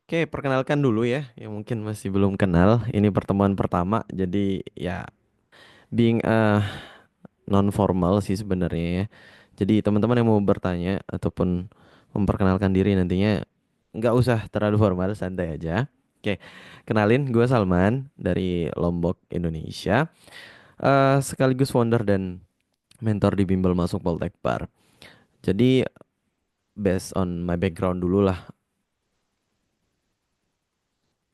Oke, perkenalkan dulu ya, yang mungkin masih belum kenal. Ini pertemuan pertama, jadi ya being non formal sih sebenarnya ya. Jadi teman-teman yang mau bertanya ataupun memperkenalkan diri nantinya nggak usah terlalu formal, santai aja. Oke, kenalin gue Salman dari Lombok, Indonesia. Sekaligus founder dan mentor di Bimbel Masuk Poltekpar. Jadi based on my background dulu lah.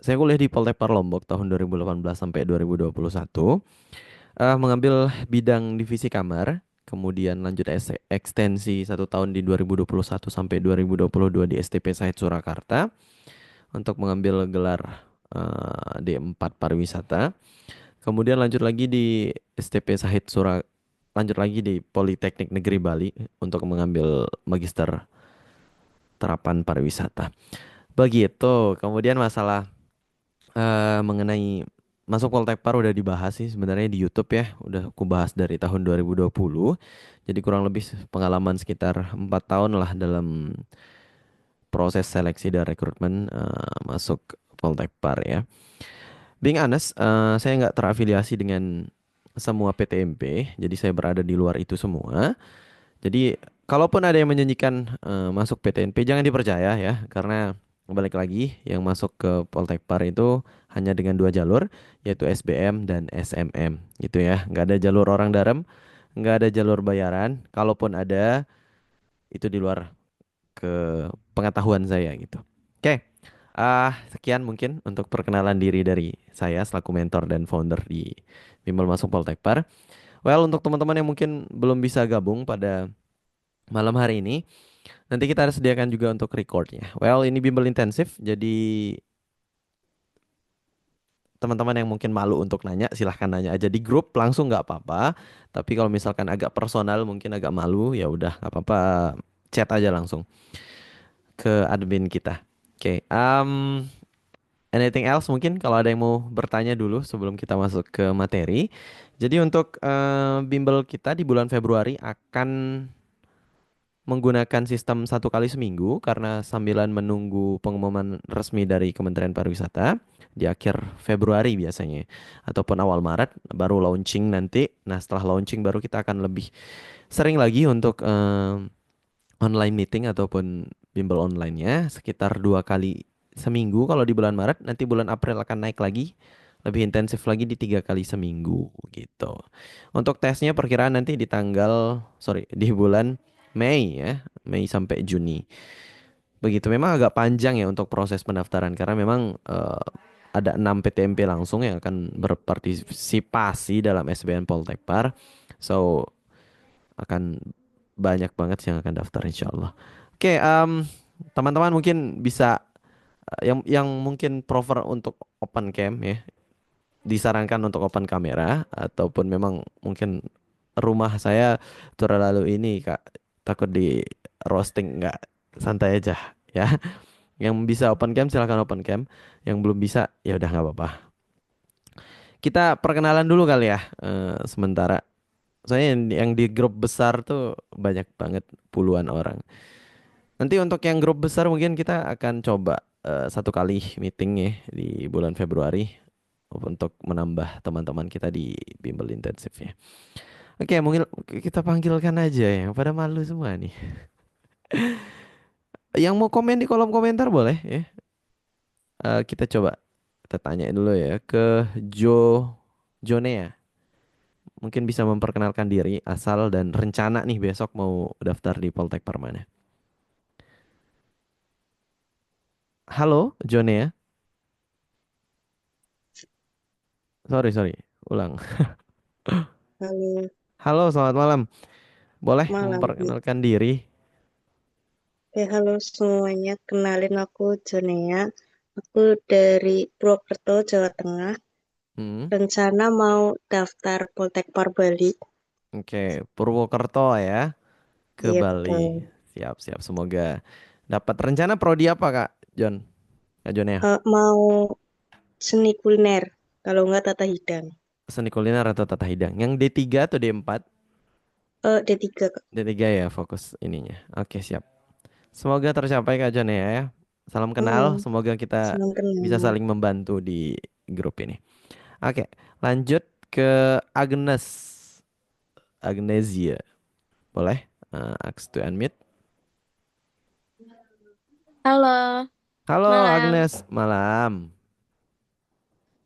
Saya kuliah di Poltekpar Lombok tahun 2018 sampai 2021. Mengambil bidang divisi kamar, kemudian lanjut ekstensi 1 tahun di 2021 sampai 2022 di STP Sahid Surakarta untuk mengambil gelar D4 pariwisata. Kemudian lanjut lagi di STP Sahid lanjut lagi di Politeknik Negeri Bali untuk mengambil magister terapan pariwisata. Begitu. Kemudian masalah mengenai masuk Poltekpar udah dibahas sih sebenarnya di YouTube ya. Udah aku bahas dari tahun 2020. Jadi kurang lebih pengalaman sekitar 4 tahun lah dalam proses seleksi dan rekrutmen masuk Poltekpar ya. Being honest, saya nggak terafiliasi dengan semua PTMP, jadi saya berada di luar itu semua. Jadi kalaupun ada yang menyanyikan masuk PTNP jangan dipercaya ya, karena balik lagi yang masuk ke Poltekpar itu hanya dengan 2 jalur, yaitu SBM dan SMM gitu ya. Nggak ada jalur orang dalam, nggak ada jalur bayaran. Kalaupun ada, itu di luar ke pengetahuan saya gitu. Oke, sekian mungkin untuk perkenalan diri dari saya selaku mentor dan founder di Bimbel Masuk Poltekpar. Well, untuk teman-teman yang mungkin belum bisa gabung pada malam hari ini, nanti kita harus sediakan juga untuk recordnya. Well, ini bimbel intensif, jadi teman-teman yang mungkin malu untuk nanya, silahkan nanya aja di grup langsung nggak apa-apa. Tapi kalau misalkan agak personal, mungkin agak malu, ya udah nggak apa-apa, chat aja langsung ke admin kita. Oke, anything else mungkin kalau ada yang mau bertanya dulu sebelum kita masuk ke materi. Jadi untuk bimbel kita di bulan Februari akan menggunakan sistem 1 kali seminggu karena sambilan menunggu pengumuman resmi dari Kementerian Pariwisata di akhir Februari biasanya ataupun awal Maret baru launching nanti. Nah, setelah launching baru kita akan lebih sering lagi untuk online meeting ataupun bimbel online-nya sekitar 2 kali seminggu kalau di bulan Maret. Nanti bulan April akan naik lagi lebih intensif lagi di 3 kali seminggu gitu. Untuk tesnya perkiraan nanti di di bulan Mei ya, Mei sampai Juni. Begitu. Memang agak panjang ya untuk proses pendaftaran karena memang ada 6 PTMP langsung yang akan berpartisipasi dalam SBN Poltekpar. So akan banyak banget yang akan daftar insya Allah. Oke, teman-teman mungkin bisa yang mungkin prefer untuk open cam ya, disarankan untuk open kamera ataupun memang mungkin rumah saya terlalu ini Kak, takut di roasting, nggak, santai aja ya. Yang bisa open cam silahkan open cam, yang belum bisa ya udah nggak apa-apa. Kita perkenalan dulu kali ya sementara. Soalnya yang di grup besar tuh banyak banget, puluhan orang. Nanti untuk yang grup besar mungkin kita akan coba 1 kali meeting ya di bulan Februari untuk menambah teman-teman kita di bimbel intensif ya. Oke, mungkin kita panggilkan aja ya, pada malu semua nih. Yang mau komen di kolom komentar boleh ya. Kita coba kita tanya dulu ya ke Jonea. Mungkin bisa memperkenalkan diri, asal dan rencana nih besok mau daftar di Poltek Permana. Halo, Jonea. Sorry, sorry. Ulang. Halo, Halo, selamat malam. Boleh malam. memperkenalkan diri? Halo semuanya. Kenalin aku Jonea. Aku dari Purwokerto, Jawa Tengah. Hmm. Rencana mau daftar Poltekpar Bali. Oke, Purwokerto ya, ke Iya Bali. betul. Siap, siap. Semoga dapat. Rencana prodi apa, Kak John? Kak John ya? Mau seni kuliner, kalau nggak tata hidang. Seni kuliner atau tata hidang? Yang D3 atau D4? D3, Kak. D3 ya fokus ininya. Oke, siap. Semoga tercapai Kak John ya. Salam kenal. Hmm, Semoga kita salam bisa kenal. saling membantu di grup ini. Oke, lanjut ke Agnes. Agnesia. Boleh? Ask to unmute. Halo, Halo malam. Agnes, malam.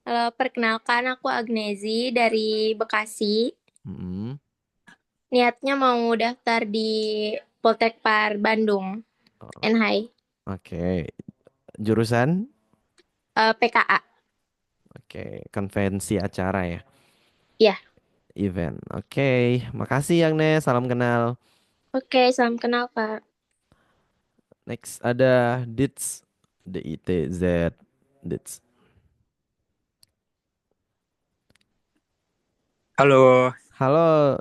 Halo, perkenalkan aku Agnesi dari Bekasi. Mm-mm. Niatnya mau daftar di Poltekpar Bandung, Oh, NHI, oke, jurusan? PKA. Oke, konvensi acara ya. Ya, Event. Oke, makasih Agnes. Salam kenal. oke, salam kenal Kak. Next ada Dits. DITZ. Dits. Halo, Halo.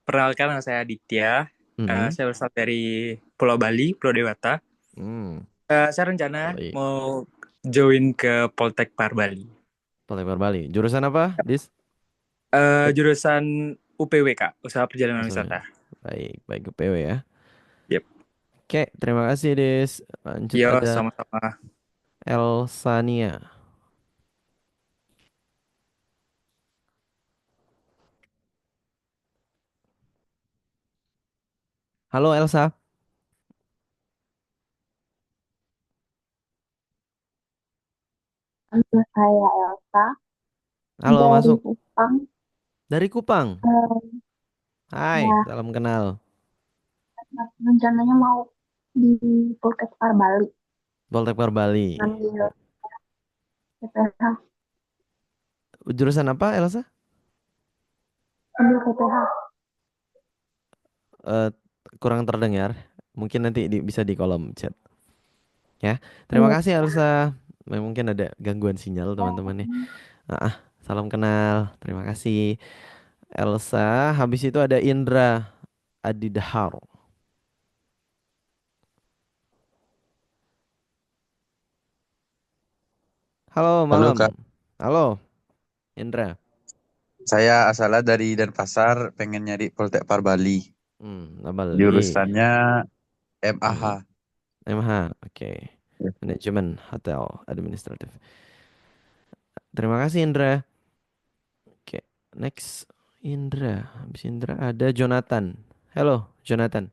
perkenalkan nama saya Aditya. Mm-mm. Saya berasal dari Pulau Bali, Pulau Dewata. Hmm, Saya rencana Bali. mau join ke Poltekpar Bali. Poltekkar Bali. Jurusan apa, Dis? Jurusan UPW, Kak, Usaha Perjalanan Jurusan. Wisata. Baik, baik PW ya. Yep. Oke, terima kasih, Dis. Lanjut Yo, ada sama-sama. Elsania. Halo Elsa. Nama saya Elsa Halo, dari masuk. Kupang. Dari Kupang. Eh, Hai, ya, salam kenal. rencananya mau di Purkespar Bali Poltekkar Bali. ngambil PPH, Jurusan apa, Elsa? ambil PPH. Eh, kurang terdengar. Mungkin nanti bisa di kolom chat. Ya, terima Iya, kasih Elsa. Mungkin ada gangguan sinyal teman-teman nih. Ah, salam kenal. Terima kasih Elsa. Habis itu ada Indra Adidahar. Halo Halo malam. Kak, Halo Indra. saya asalnya dari Denpasar, pengen nyari Poltekpar Bali. Bali. Jurusannya MAH. Hmm, MH. Oke. Ya. Manajemen Hotel Administratif. Terima kasih Indra. Oke, next Indra. Habis Indra ada Jonathan. Halo Jonathan.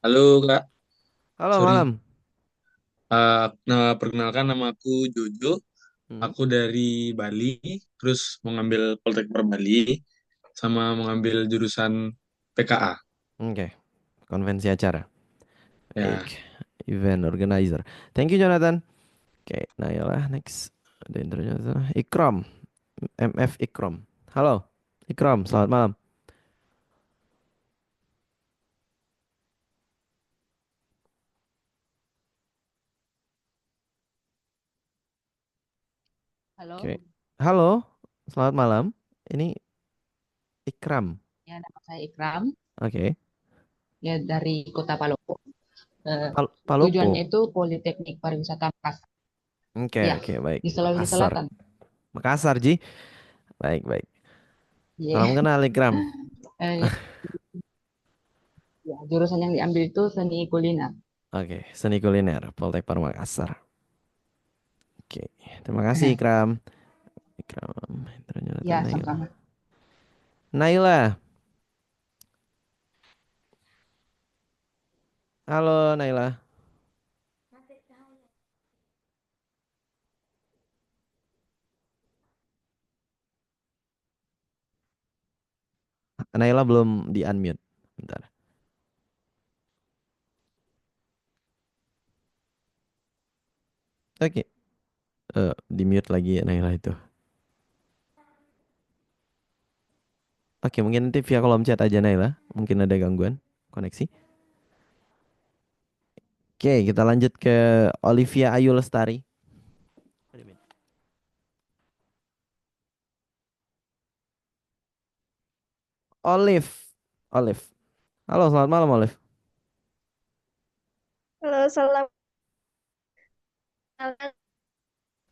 Halo Kak, Halo sorry. malam. Perkenalkan nama aku Jojo. Hmm, Aku dari Bali, terus mau ngambil Poltekpar Bali, sama mengambil jurusan PKA. Oke, konvensi acara. Ya, Baik, event organizer. Thank you Jonathan. Oke, Naila next. Ada Indra Jonathan. Ikram, MF Ikram. Halo, Ikram. Selamat malam. Oke, Halo, halo. Selamat malam. Ini Ikram. ya nama saya Ikram, Oke, ya dari Kota Palopo. Tujuannya Palopo. itu Politeknik Pariwisata Makassar, Oke, ya oke, baik. di Sulawesi Makassar. Selatan. Makassar, Ji. Baik, baik. Ya, Salam kenal Ikram. eh, ya, jurusan yang diambil itu seni kuliner. Oke, seni kuliner Poltekpar Makassar. Oke, terima kasih Ikram. Ikram, ternyata Ya, Naila. sama-sama. Naila, halo Naila. Naila belum di unmute. Bentar. Oke, di mute lagi ya Naila itu. Oke, mungkin nanti via kolom chat aja Naila. Mungkin ada gangguan koneksi. Oke, kita lanjut ke Olivia Ayu Lestari. Olive, Olive. Halo, selamat malam Olive. Halo, salam malam.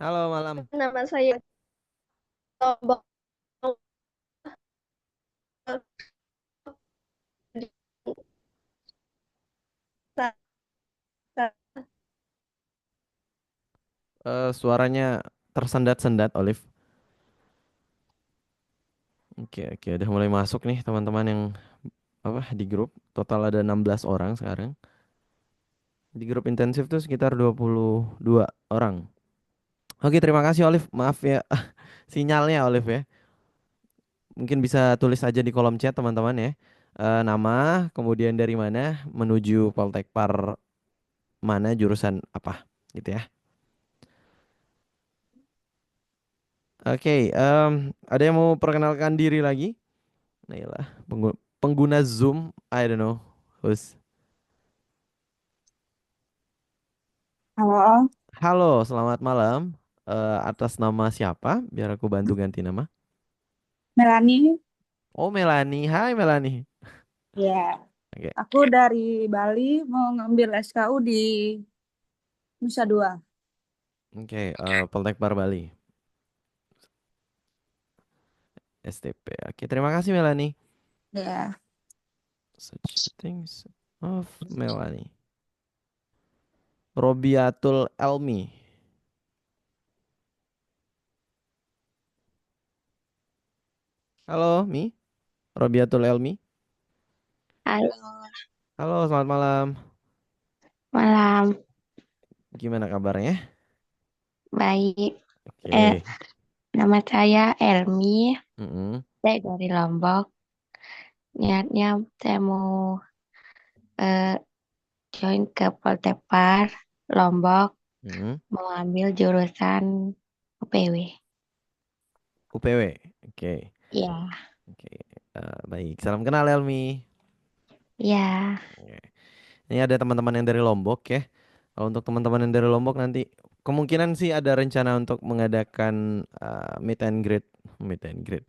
Halo malam. Nama saya Lombok. Suaranya tersendat-sendat, Olive. Oke, oke, udah mulai masuk nih teman-teman yang apa di grup. Total ada 16 orang sekarang. Di grup intensif tuh sekitar 22 orang. Oke, terima kasih Olive. Maaf ya sinyalnya Olive ya. Mungkin bisa tulis aja di kolom chat teman-teman ya. Nama, kemudian dari mana menuju Poltekpar mana jurusan apa gitu ya. Oke, ada yang mau perkenalkan diri lagi? Nailah, pengguna Zoom, I don't know. Who's... Halo, Halo, selamat malam. Atas nama siapa? Biar aku bantu ganti nama. Melani. Oh, Melani. Hai Melani. Ya, Oke, aku dari Bali mau ngambil SKU di Nusa Dua. oke, Poltekpar Bali, STP. Oke, terima kasih Melani. Ya, Such things of Melani. Robiatul Elmi. Halo, Mi. Robiatul Elmi. Halo, Halo, selamat malam. malam. Gimana kabarnya? Baik. Eh, Oke. nama saya Elmi. Mm-mm. Saya dari Lombok. Niatnya saya mau eh, join ke Poltekpar Lombok. Mm-mm. Mau ambil jurusan UPW. UPW. Oke. Ya, Oke. Baik. Salam kenal Elmi. ya. Oke. Ini ada teman-teman yang dari Lombok ya. Kalau untuk teman-teman yang dari Lombok nanti kemungkinan sih ada rencana untuk mengadakan meet and greet, meet and greet,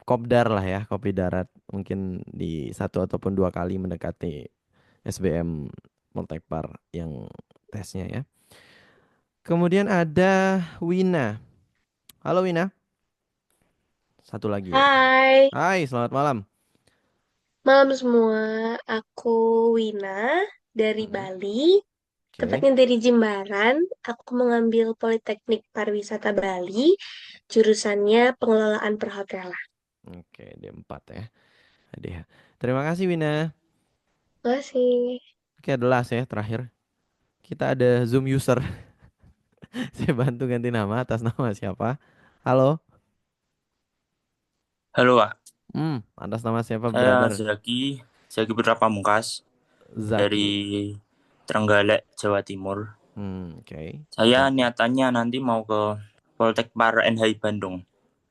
kopdar lah ya, kopi darat mungkin di satu ataupun dua kali mendekati SBM Poltekpar yang tesnya ya. Kemudian ada Wina. Halo Wina. Satu lagi ya. Hai, Hai, selamat malam. malam semua. Aku Wina dari Mm-mm. Bali, Oke. tepatnya dari Jimbaran. Aku mengambil Politeknik Pariwisata Bali, jurusannya Pengelolaan Perhotelan. Oke, D4 ya. Ada ya. Terima kasih Wina. Terima kasih. Oke, ada last ya terakhir. Kita ada Zoom user. Saya bantu ganti nama atas nama siapa? Halo. Halo, Wak. Atas nama siapa, Saya brother? Zaki Putra Pamungkas Zaki. dari Trenggalek, Jawa Timur. Oke. Saya Zaki. niatannya nanti mau ke Poltekpar NHI Bandung,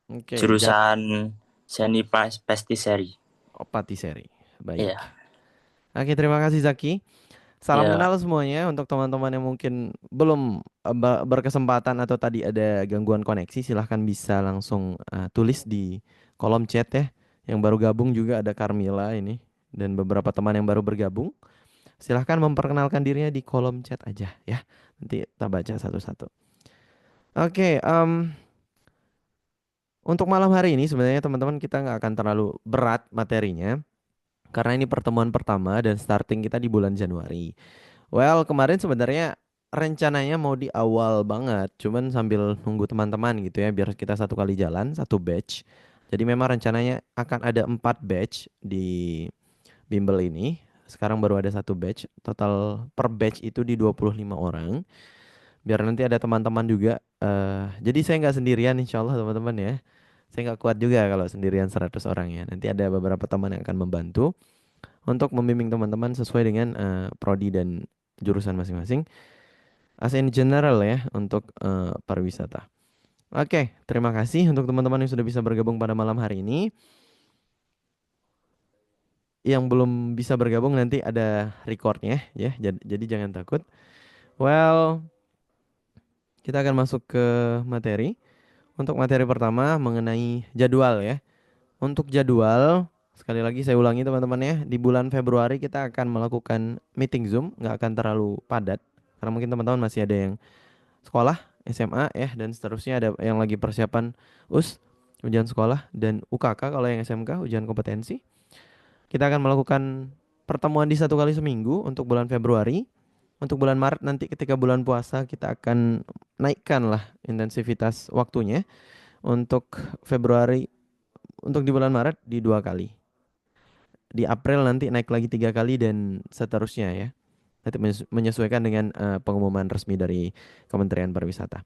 Oke, jurusan Seni Pastisserie. Oh, patisserie. Baik. Iya, Oke, terima kasih Zaki. Salam ya. kenal semuanya untuk teman-teman yang mungkin belum berkesempatan atau tadi ada gangguan koneksi, silahkan bisa langsung tulis di kolom chat ya. Yang baru gabung juga ada Carmila ini dan beberapa teman yang baru bergabung. Silahkan memperkenalkan dirinya di kolom chat aja ya. Nanti kita baca satu-satu. Oke, untuk malam hari ini sebenarnya teman-teman kita nggak akan terlalu berat materinya. Karena ini pertemuan pertama dan starting kita di bulan Januari. Well, kemarin sebenarnya rencananya mau di awal banget, cuman sambil nunggu teman-teman gitu ya, biar kita satu kali jalan, satu batch. Jadi memang rencananya akan ada 4 batch di bimbel ini. Sekarang baru ada satu batch, total per batch itu di 25 orang. Biar nanti ada teman-teman juga. Jadi saya nggak sendirian insya Allah teman-teman ya. Saya nggak kuat juga kalau sendirian 100 orang ya. Nanti ada beberapa teman yang akan membantu untuk membimbing teman-teman sesuai dengan prodi dan jurusan masing-masing. As in general ya untuk pariwisata. Oke, terima kasih untuk teman-teman yang sudah bisa bergabung pada malam hari ini. Yang belum bisa bergabung nanti ada recordnya ya. Jadi jangan takut. Well, kita akan masuk ke materi. Untuk materi pertama mengenai jadwal ya. Untuk jadwal, sekali lagi saya ulangi teman-teman ya, di bulan Februari kita akan melakukan meeting Zoom, nggak akan terlalu padat. Karena mungkin teman-teman masih ada yang sekolah, SMA ya, dan seterusnya ada yang lagi persiapan ujian sekolah, dan UKK kalau yang SMK, ujian kompetensi. Kita akan melakukan pertemuan di satu kali seminggu untuk bulan Februari. Untuk bulan Maret nanti ketika bulan puasa kita akan naikkan lah intensivitas waktunya. Untuk Februari, untuk di bulan Maret di 2 kali. Di April nanti naik lagi 3 kali dan seterusnya ya. Nanti menyesuaikan dengan pengumuman resmi dari Kementerian Pariwisata.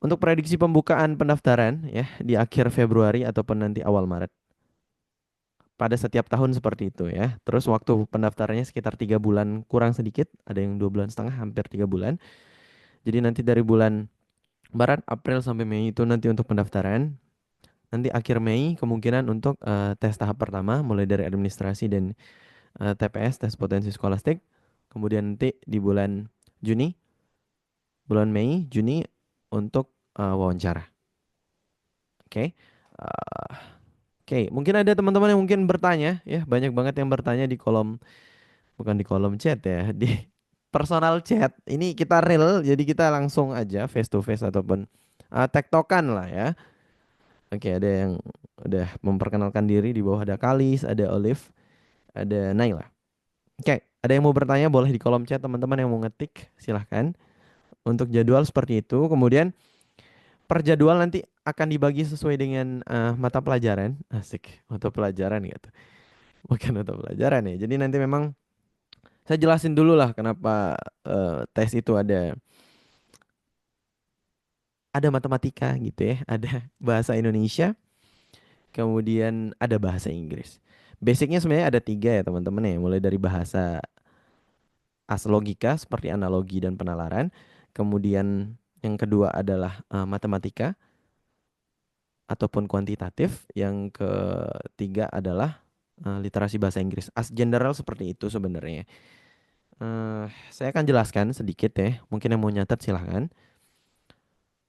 Untuk prediksi pembukaan pendaftaran ya di akhir Februari ataupun nanti awal Maret. Pada setiap tahun seperti itu ya. Terus waktu pendaftarannya sekitar 3 bulan kurang sedikit. Ada yang 2 bulan setengah, hampir 3 bulan. Jadi nanti dari bulan Maret, April sampai Mei itu nanti untuk pendaftaran. Nanti akhir Mei kemungkinan untuk tes tahap pertama mulai dari administrasi dan TPS, tes potensi skolastik. Kemudian nanti di bulan Juni, bulan Mei, Juni untuk wawancara. Oke. Eh, Oke, mungkin ada teman-teman yang mungkin bertanya ya, banyak banget yang bertanya di kolom, bukan di kolom chat ya, di personal chat. Ini kita real, jadi kita langsung aja face to face ataupun tektokan lah ya. Oke, ada yang udah memperkenalkan diri, di bawah ada Kalis, ada Olive, ada Naila. Oke, ada yang mau bertanya boleh di kolom chat, teman-teman yang mau ngetik silahkan. Untuk jadwal seperti itu, kemudian per jadwal nanti akan dibagi sesuai dengan mata pelajaran. Asik, mata pelajaran gitu. Bukan mata pelajaran ya. Jadi nanti memang saya jelasin dulu lah kenapa tes itu ada matematika gitu ya, ada bahasa Indonesia, kemudian ada bahasa Inggris. Basicnya sebenarnya ada 3 ya teman-teman ya, mulai dari bahasa logika seperti analogi dan penalaran. Kemudian yang kedua adalah matematika ataupun kuantitatif. Yang ketiga adalah literasi bahasa Inggris. As general seperti itu sebenarnya. Saya akan jelaskan sedikit ya. Mungkin yang mau nyatet silahkan.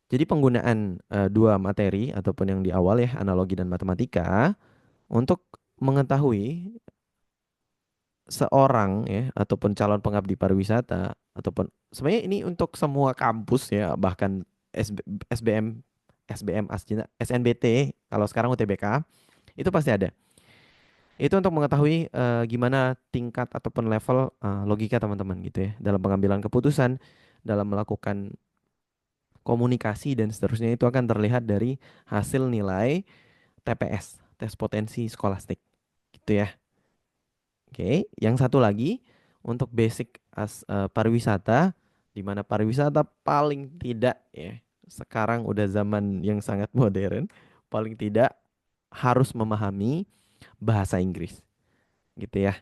Jadi penggunaan 2 materi ataupun yang di awal ya, analogi dan matematika, untuk mengetahui seorang ya ataupun calon pengabdi pariwisata, ataupun sebenarnya ini untuk semua kampus ya, bahkan SBM, SNBT, kalau sekarang UTBK itu pasti ada. Itu untuk mengetahui gimana tingkat ataupun level logika teman-teman gitu ya dalam pengambilan keputusan, dalam melakukan komunikasi dan seterusnya. Itu akan terlihat dari hasil nilai TPS, tes potensi skolastik gitu ya. Oke, yang satu lagi untuk basic pariwisata, di mana pariwisata paling tidak ya, sekarang udah zaman yang sangat modern, paling tidak harus memahami bahasa Inggris gitu ya.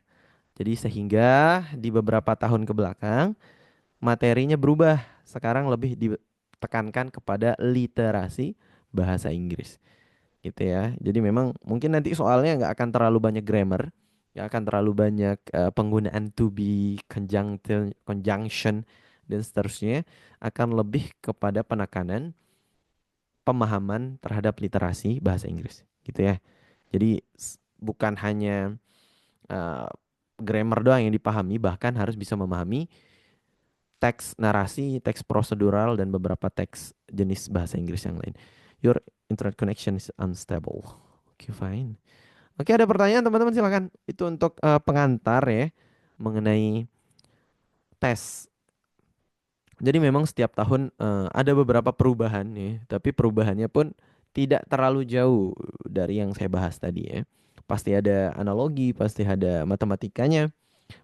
Jadi sehingga di beberapa tahun ke belakang materinya berubah. Sekarang lebih ditekankan kepada literasi bahasa Inggris gitu ya. Jadi memang mungkin nanti soalnya nggak akan terlalu banyak grammar, nggak akan terlalu banyak penggunaan to be, conjunction dan seterusnya. Akan lebih kepada penekanan pemahaman terhadap literasi bahasa Inggris gitu ya. Jadi bukan hanya eh, grammar doang yang dipahami, bahkan harus bisa memahami teks narasi, teks prosedural, dan beberapa teks jenis bahasa Inggris yang lain. Your internet connection is unstable. Oke, fine. Oke, ada pertanyaan teman-teman silakan. Itu untuk pengantar ya mengenai tes. Jadi memang setiap tahun ada beberapa perubahan ya, tapi perubahannya pun tidak terlalu jauh dari yang saya bahas tadi ya. Pasti ada analogi, pasti ada matematikanya,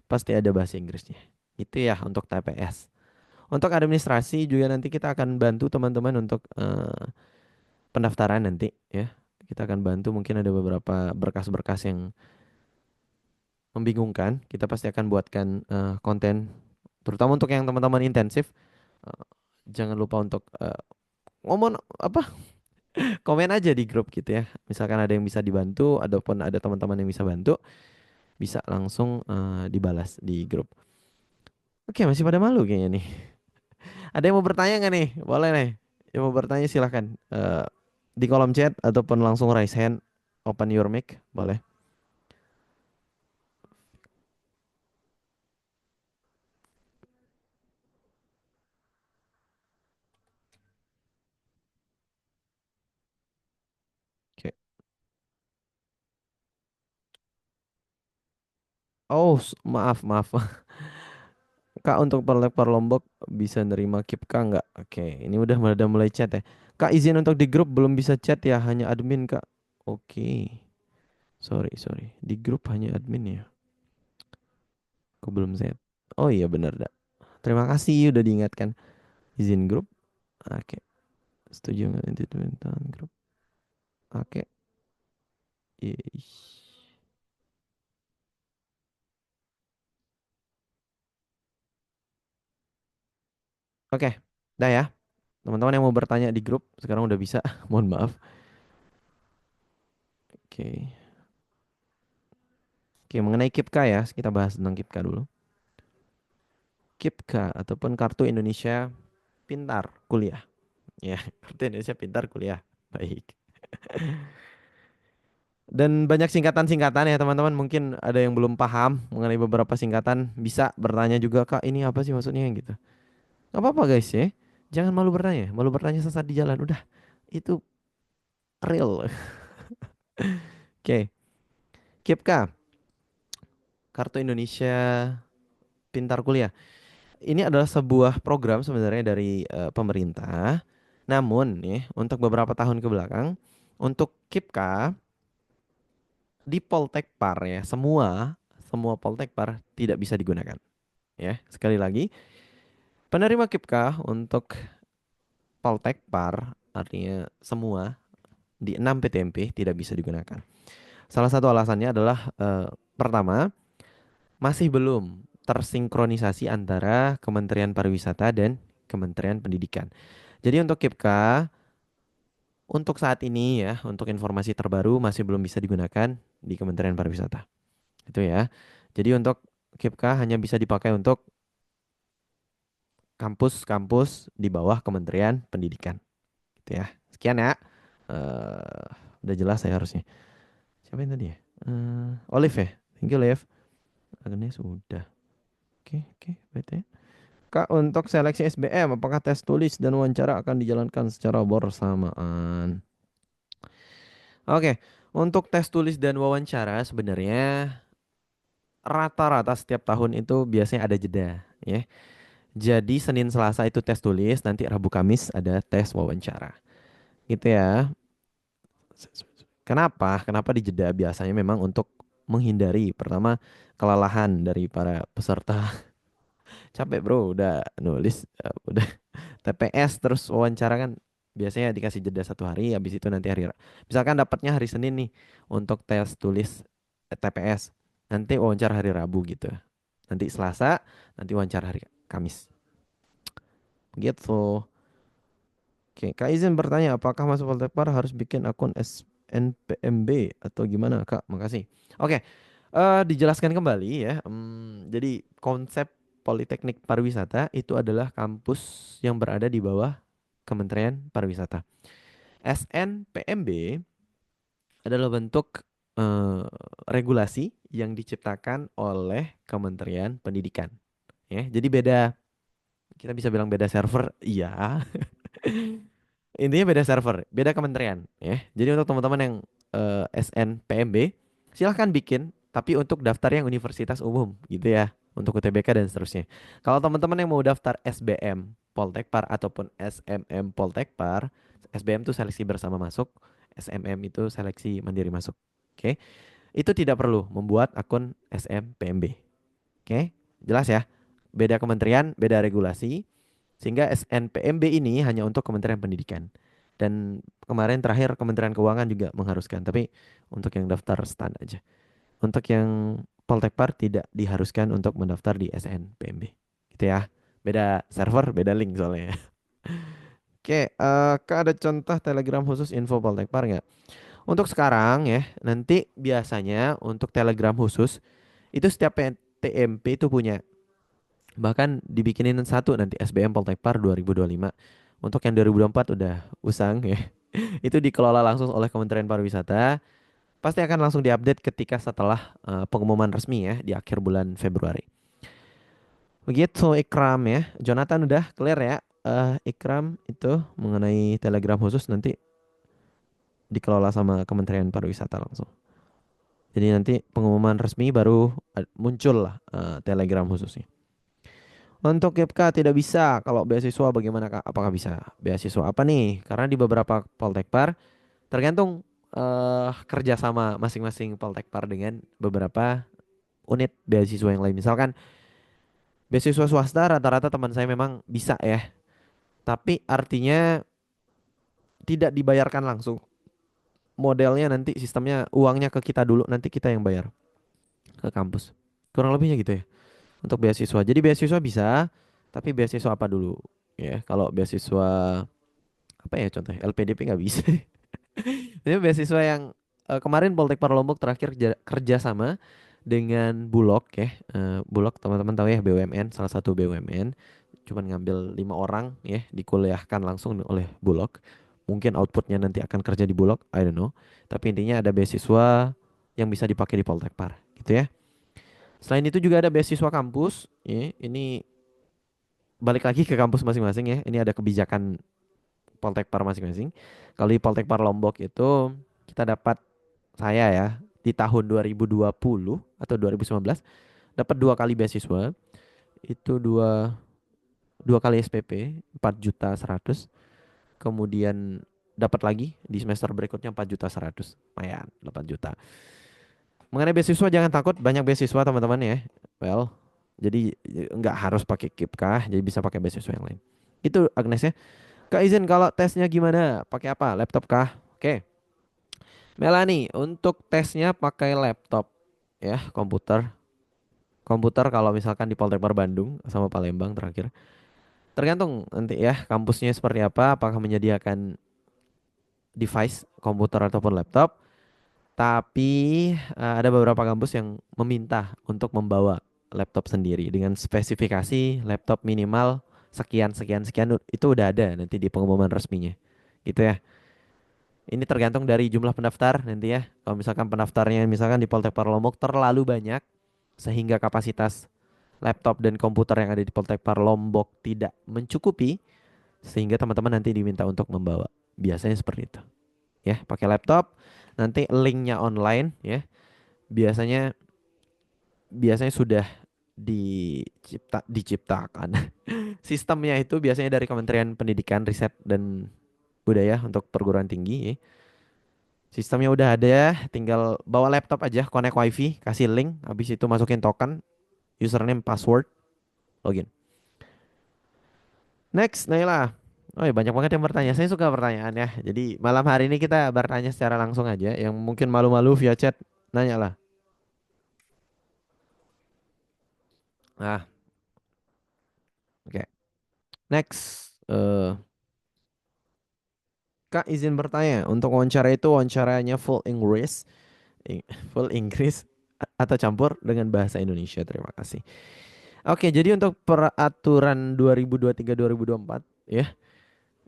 pasti ada bahasa Inggrisnya. Itu ya untuk TPS. Untuk administrasi juga nanti kita akan bantu teman-teman untuk pendaftaran nanti ya. Kita akan bantu, mungkin ada beberapa berkas-berkas yang membingungkan. Kita pasti akan buatkan konten, terutama untuk yang teman-teman intensif. eh, Jangan lupa untuk ngomong apa, komen aja di grup gitu ya. Misalkan ada yang bisa dibantu, ataupun ada teman-teman yang bisa bantu, bisa langsung dibalas di grup. Oke, masih pada malu kayaknya nih. Ada yang mau bertanya nggak nih? Boleh nih. Yang mau bertanya silahkan. Di kolom chat ataupun langsung raise hand, open your mic, boleh. Oke. Oh, maaf, maaf. Kak, untuk Poltekpar Lombok bisa nerima KIPK nggak? Oke, ini udah mulai chat ya. Kak, izin untuk di grup belum bisa chat ya, hanya admin Kak. Oke, sorry. Di grup hanya admin ya. Kok belum chat? Oh iya bener dah. Terima kasih udah diingatkan. Izin grup. Oke, setuju nggak nanti tentang grup? Oke. Yes. Oke, dah ya. Teman-teman yang mau bertanya di grup sekarang udah bisa. Mohon maaf. Oke. Oke, mengenai KIPK ya, kita bahas tentang KIPK dulu. KIPK ataupun Kartu Indonesia Pintar Kuliah. Ya, Kartu Indonesia Pintar Kuliah. Baik. Dan banyak singkatan-singkatan ya teman-teman. Mungkin ada yang belum paham mengenai beberapa singkatan. Bisa bertanya juga, Kak, ini apa sih maksudnya gitu. Gak apa-apa guys ya. Jangan malu bertanya. Malu bertanya sesat di jalan. Udah, itu real. Oke. KIPK, Kartu Indonesia Pintar Kuliah. Ini adalah sebuah program sebenarnya dari pemerintah. Namun nih, untuk beberapa tahun ke belakang, untuk KIPK di Poltekpar ya, semua Poltekpar tidak bisa digunakan. Ya, sekali lagi, penerima KIPK untuk Poltekpar artinya semua di 6 PTMP tidak bisa digunakan. Salah satu alasannya adalah pertama, masih belum tersinkronisasi antara Kementerian Pariwisata dan Kementerian Pendidikan. Jadi untuk KIPK untuk saat ini ya, untuk informasi terbaru masih belum bisa digunakan di Kementerian Pariwisata. Itu ya. Jadi untuk KIPK hanya bisa dipakai untuk kampus-kampus di bawah Kementerian Pendidikan. Gitu ya. Sekian ya. Eh, udah jelas saya harusnya. Siapa yang tadi ya? Olive ya. Thank you, Olive. Agnes sudah. Oke, berarti. Kak, untuk seleksi SBM, apakah tes tulis dan wawancara akan dijalankan secara bersamaan? Oke, untuk tes tulis dan wawancara sebenarnya rata-rata setiap tahun itu biasanya ada jeda, ya. Jadi Senin Selasa itu tes tulis, nanti Rabu Kamis ada tes wawancara. Gitu ya. Kenapa? Kenapa dijeda? Biasanya memang untuk menghindari pertama kelelahan dari para peserta. Capek bro, udah nulis, udah TPS terus wawancara kan biasanya dikasih jeda 1 hari, habis itu nanti misalkan dapatnya hari Senin nih untuk tes tulis TPS, nanti wawancara hari Rabu gitu, nanti Selasa, nanti wawancara hari Kamis gitu. Oke, Kak izin bertanya, apakah masuk Poltekpar harus bikin akun SNPMB atau gimana Kak? Makasih. Oke, dijelaskan kembali ya. Jadi konsep Politeknik Pariwisata itu adalah kampus yang berada di bawah Kementerian Pariwisata. SNPMB adalah bentuk regulasi yang diciptakan oleh Kementerian Pendidikan. Ya, jadi beda. Kita bisa bilang beda server, iya. Intinya beda server, beda kementerian ya. Jadi untuk teman-teman yang SNPMB silahkan bikin, tapi untuk daftar yang universitas umum gitu ya, untuk UTBK dan seterusnya. Kalau teman-teman yang mau daftar SBM Poltekpar ataupun SMM Poltekpar, SBM itu seleksi bersama masuk, SMM itu seleksi mandiri masuk. Oke. Itu tidak perlu membuat akun SNPMB. Oke, jelas ya. Beda kementerian, beda regulasi. Sehingga SNPMB ini hanya untuk Kementerian Pendidikan. Dan kemarin terakhir Kementerian Keuangan juga mengharuskan. Tapi untuk yang daftar stan aja. Untuk yang Poltekpar tidak diharuskan untuk mendaftar di SNPMB. Gitu ya. Beda server, beda link soalnya. Oke, Kak ada contoh Telegram khusus info Poltekpar nggak? Untuk sekarang ya, nanti biasanya untuk Telegram khusus itu setiap TMP itu punya. Bahkan dibikinin satu nanti SBM Poltekpar 2025. Untuk yang 2024 udah usang ya. Itu dikelola langsung oleh Kementerian Pariwisata. Pasti akan langsung diupdate ketika setelah pengumuman resmi ya di akhir bulan Februari. Begitu Ikram ya. Jonathan udah clear ya. Ikram itu mengenai Telegram khusus nanti dikelola sama Kementerian Pariwisata langsung. Jadi nanti pengumuman resmi baru muncul lah Telegram khususnya. Untuk GIPK tidak bisa. Kalau beasiswa bagaimana Kak? Apakah bisa? Beasiswa apa nih? Karena di beberapa Poltekpar tergantung kerjasama masing-masing Poltekpar dengan beberapa unit beasiswa yang lain. Misalkan beasiswa swasta rata-rata teman saya memang bisa ya. Tapi artinya tidak dibayarkan langsung. Modelnya nanti sistemnya uangnya ke kita dulu, nanti kita yang bayar ke kampus. Kurang lebihnya gitu ya. Untuk beasiswa. Jadi beasiswa bisa, tapi beasiswa apa dulu? Ya, kalau beasiswa apa ya contohnya? LPDP nggak bisa. Ini beasiswa yang kemarin Poltekpar Lombok terakhir kerja sama dengan Bulog ya. Bulog teman-teman tahu ya BUMN, salah satu BUMN. Cuman ngambil 5 orang ya, dikuliahkan langsung oleh Bulog. Mungkin outputnya nanti akan kerja di Bulog, I don't know. Tapi intinya ada beasiswa yang bisa dipakai di Poltekpar, gitu ya. Selain itu juga ada beasiswa kampus. Ya, ini balik lagi ke kampus masing-masing ya. Ini ada kebijakan Poltekpar masing-masing. Kalau di Poltekpar Lombok itu kita dapat saya ya di tahun 2020 atau 2019 dapat 2 kali beasiswa. Itu dua kali SPP 4.100.000. Kemudian dapat lagi di semester berikutnya 4.100.000. Lumayan 8 juta. Mengenai beasiswa jangan takut, banyak beasiswa teman-teman ya. Well, jadi nggak harus pakai KIP kah, jadi bisa pakai beasiswa yang lain. Itu Agnes ya. Kak izin kalau tesnya gimana? Pakai apa? Laptop kah? Oke. Melanie, untuk tesnya pakai laptop ya, komputer. Komputer kalau misalkan di Poltekpar Bandung sama Palembang terakhir. Tergantung nanti ya kampusnya seperti apa, apakah menyediakan device komputer ataupun laptop. Tapi ada beberapa kampus yang meminta untuk membawa laptop sendiri dengan spesifikasi laptop minimal sekian sekian sekian itu udah ada nanti di pengumuman resminya. Gitu ya. Ini tergantung dari jumlah pendaftar nanti ya. Kalau misalkan pendaftarnya misalkan di Poltekpar Lombok terlalu banyak sehingga kapasitas laptop dan komputer yang ada di Poltekpar Lombok tidak mencukupi sehingga teman-teman nanti diminta untuk membawa. Biasanya seperti itu. Ya, pakai laptop, nanti linknya online ya. Biasanya biasanya sudah diciptakan. Sistemnya itu biasanya dari Kementerian Pendidikan, Riset dan Budaya untuk perguruan tinggi ya. Sistemnya udah ada, tinggal bawa laptop aja, connect wifi, kasih link, habis itu masukin token, username, password, login. Next, Naila. Oh ya banyak banget yang bertanya. Saya suka pertanyaan ya. Jadi malam hari ini kita bertanya secara langsung aja. Yang mungkin malu-malu via chat, nanya lah. Nah, oke. Next, Kak izin bertanya. Untuk wawancara itu wawancaranya full English, full Inggris atau campur dengan bahasa Indonesia. Terima kasih. Oke, jadi untuk peraturan 2023-2024 ya.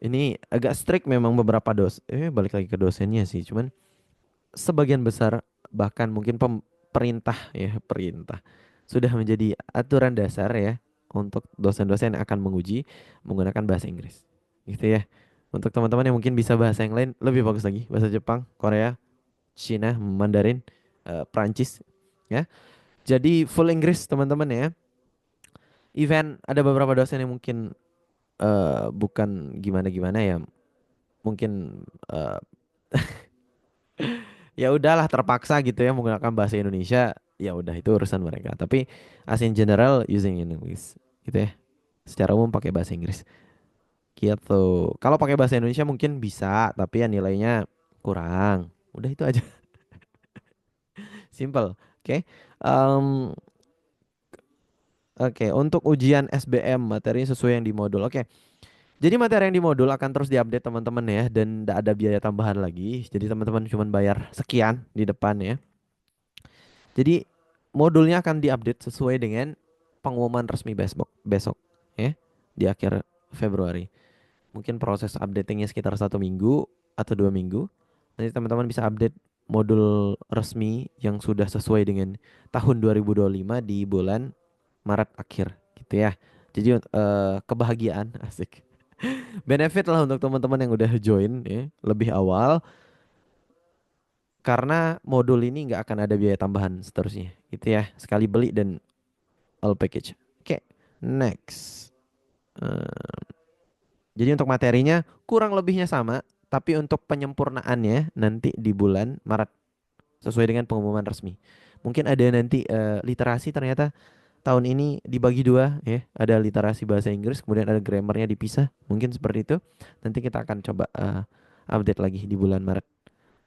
Ini agak strict memang beberapa balik lagi ke dosennya sih. Cuman sebagian besar bahkan mungkin perintah ya, perintah sudah menjadi aturan dasar ya untuk dosen-dosen yang akan menguji menggunakan bahasa Inggris. Gitu ya. Untuk teman-teman yang mungkin bisa bahasa yang lain lebih bagus lagi, bahasa Jepang, Korea, Cina, Mandarin, Prancis ya. Jadi full Inggris teman-teman ya. Event ada beberapa dosen yang mungkin bukan gimana-gimana ya. Mungkin ya udahlah terpaksa gitu ya menggunakan bahasa Indonesia, ya udah itu urusan mereka. Tapi as in general using English gitu ya. Secara umum pakai bahasa Inggris. Gitu. Kalau pakai bahasa Indonesia mungkin bisa, tapi ya nilainya kurang. Udah itu aja. Simple. Oke. Em, Oke, untuk ujian SBM materi sesuai yang di modul. Oke. Jadi materi yang di modul akan terus diupdate teman-teman ya dan tidak ada biaya tambahan lagi. Jadi teman-teman cuma bayar sekian di depan ya. Jadi modulnya akan diupdate sesuai dengan pengumuman resmi besok besok ya di akhir Februari. Mungkin proses updatingnya sekitar 1 minggu atau 2 minggu. Nanti teman-teman bisa update modul resmi yang sudah sesuai dengan tahun 2025 di bulan Maret akhir gitu ya. Jadi kebahagiaan asik. Benefit lah untuk teman-teman yang udah join ya lebih awal karena modul ini nggak akan ada biaya tambahan seterusnya gitu ya. Sekali beli dan all package. Oke. Next. Eh, jadi untuk materinya kurang lebihnya sama, tapi untuk penyempurnaannya nanti di bulan Maret sesuai dengan pengumuman resmi. Mungkin ada nanti literasi ternyata tahun ini dibagi dua ya, ada literasi bahasa Inggris, kemudian ada grammarnya dipisah, mungkin seperti itu. Nanti kita akan coba update lagi di bulan Maret.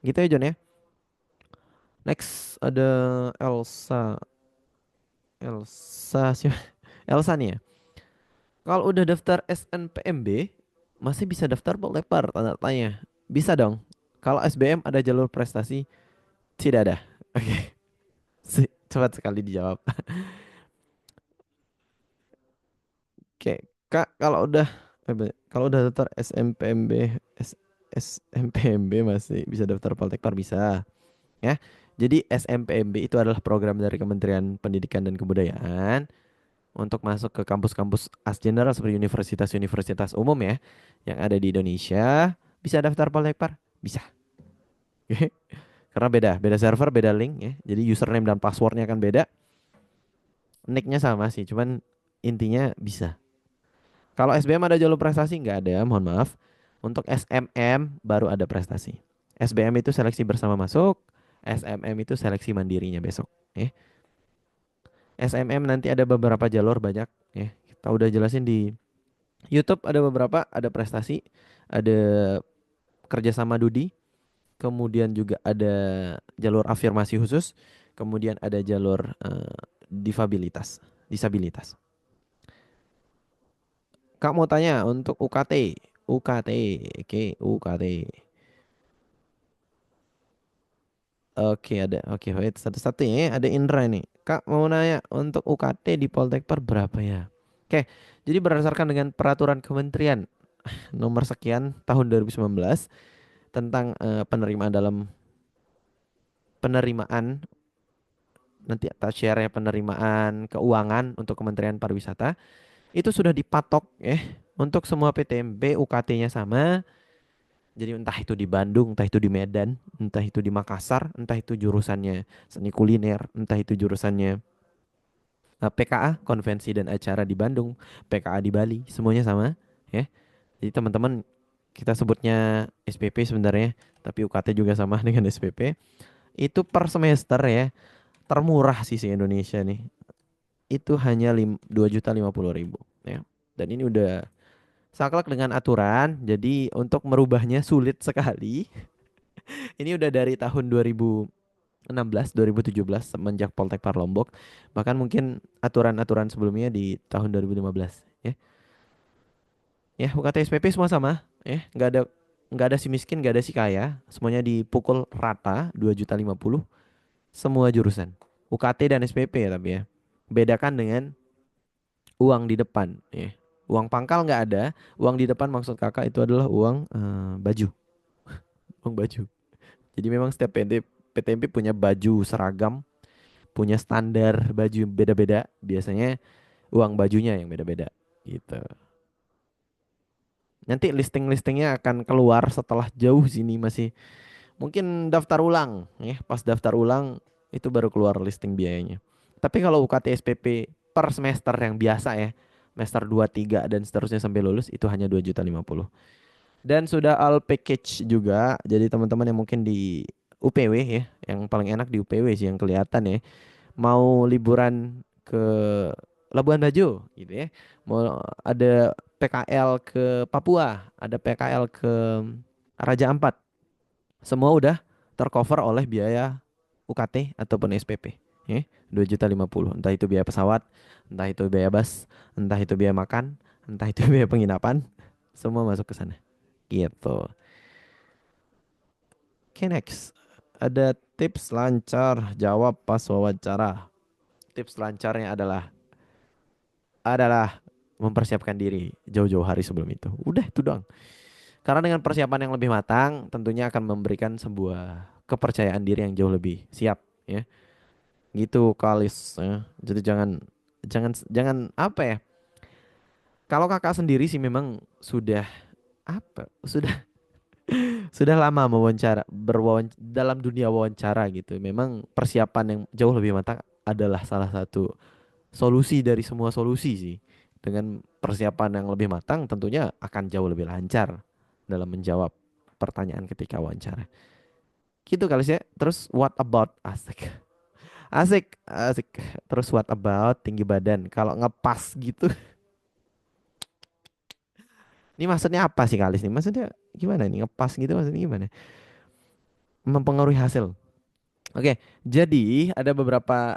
Gitu ya John ya. Next ada Elsa. Elsa siapa? Elsa nih ya. Kalau udah daftar SNPMB, masih bisa daftar Poltekper? Tanda tanya. Bisa dong. Kalau SBM ada jalur prestasi? Tidak ada. Oke. Cepat sekali dijawab. Oke, Kak, kalau udah daftar SMPMB masih bisa daftar Poltekper bisa, ya. Jadi SMPMB itu adalah program dari Kementerian Pendidikan dan Kebudayaan untuk masuk ke kampus-kampus general seperti universitas-universitas umum ya yang ada di Indonesia. Bisa daftar Poltekper? Bisa. Oke. Karena beda server, beda link ya. Jadi username dan passwordnya akan beda. Nicknya sama sih, cuman intinya bisa. Kalau SBM ada jalur prestasi nggak ada, mohon maaf. Untuk SMM baru ada prestasi. SBM itu seleksi bersama masuk, SMM itu seleksi mandirinya besok. Ya. SMM nanti ada beberapa jalur banyak. Ya. Kita udah jelasin di YouTube ada beberapa, ada prestasi, ada kerjasama Dudi, kemudian juga ada jalur afirmasi khusus, kemudian ada jalur disabilitas. Kak mau tanya untuk UKT, oke, UKT. Oke, wait, satu-satu ya, ada Indra nih. Kak mau nanya untuk UKT di Poltekper berapa ya? Oke, jadi berdasarkan dengan peraturan kementerian nomor sekian tahun 2019 tentang penerimaan nanti tak share ya, penerimaan keuangan untuk Kementerian Pariwisata itu sudah dipatok ya untuk semua PTMB UKT-nya sama. Jadi entah itu di Bandung, entah itu di Medan, entah itu di Makassar, entah itu jurusannya seni kuliner, entah itu jurusannya PKA, konvensi dan acara di Bandung, PKA di Bali, semuanya sama ya. Jadi teman-teman kita sebutnya SPP sebenarnya, tapi UKT juga sama dengan SPP. Itu per semester ya, termurah sih Indonesia nih. Itu hanya 2.050.000 ya. Dan ini udah saklek dengan aturan, jadi untuk merubahnya sulit sekali. Ini udah dari tahun 2016, 2017 semenjak Poltekpar Lombok. Bahkan mungkin aturan-aturan sebelumnya di tahun 2015 ya. Ya, UKT SPP semua sama ya. Nggak ada si miskin, nggak ada si kaya. Semuanya dipukul rata 2.050.000 semua jurusan. UKT dan SPP ya tapi ya. Bedakan dengan uang di depan ya. Uang pangkal nggak ada, uang di depan maksud kakak itu adalah uang baju. Uang baju. Jadi memang setiap PTMP punya baju seragam, punya standar baju beda-beda. Biasanya uang bajunya yang beda-beda gitu. Nanti listing-listingnya akan keluar setelah jauh sini masih mungkin daftar ulang ya. Pas daftar ulang itu baru keluar listing biayanya. Tapi kalau UKT SPP per semester yang biasa ya, semester 2, 3 dan seterusnya sampai lulus itu hanya 2.050.000. Dan sudah all package juga. Jadi teman-teman yang mungkin di UPW ya, yang paling enak di UPW sih yang kelihatan ya. Mau liburan ke Labuan Bajo gitu ya. Mau ada PKL ke Papua, ada PKL ke Raja Ampat. Semua udah tercover oleh biaya UKT ataupun SPP ya. 2.050.000. Entah itu biaya pesawat, entah itu biaya bus, entah itu biaya makan, entah itu biaya penginapan, semua masuk ke sana. Gitu. Oke, next. Ada tips lancar jawab pas wawancara. Tips lancarnya adalah mempersiapkan diri jauh-jauh hari sebelum itu. Udah itu doang. Karena dengan persiapan yang lebih matang tentunya akan memberikan sebuah kepercayaan diri yang jauh lebih siap ya. Gitu Kalis ya. Jadi jangan apa ya? Kalau kakak sendiri sih memang sudah apa? Sudah lama dalam dunia wawancara gitu. Memang persiapan yang jauh lebih matang adalah salah satu solusi dari semua solusi sih. dengan persiapan yang lebih matang tentunya akan jauh lebih lancar dalam menjawab pertanyaan ketika wawancara. Gitu kali sih. Terus what about asik. Asik, asik. Terus what about tinggi badan? Kalau ngepas gitu. Ini maksudnya apa sih Kalis nih? Maksudnya gimana nih? Ngepas gitu maksudnya gimana? Mempengaruhi hasil. Oke, jadi ada beberapa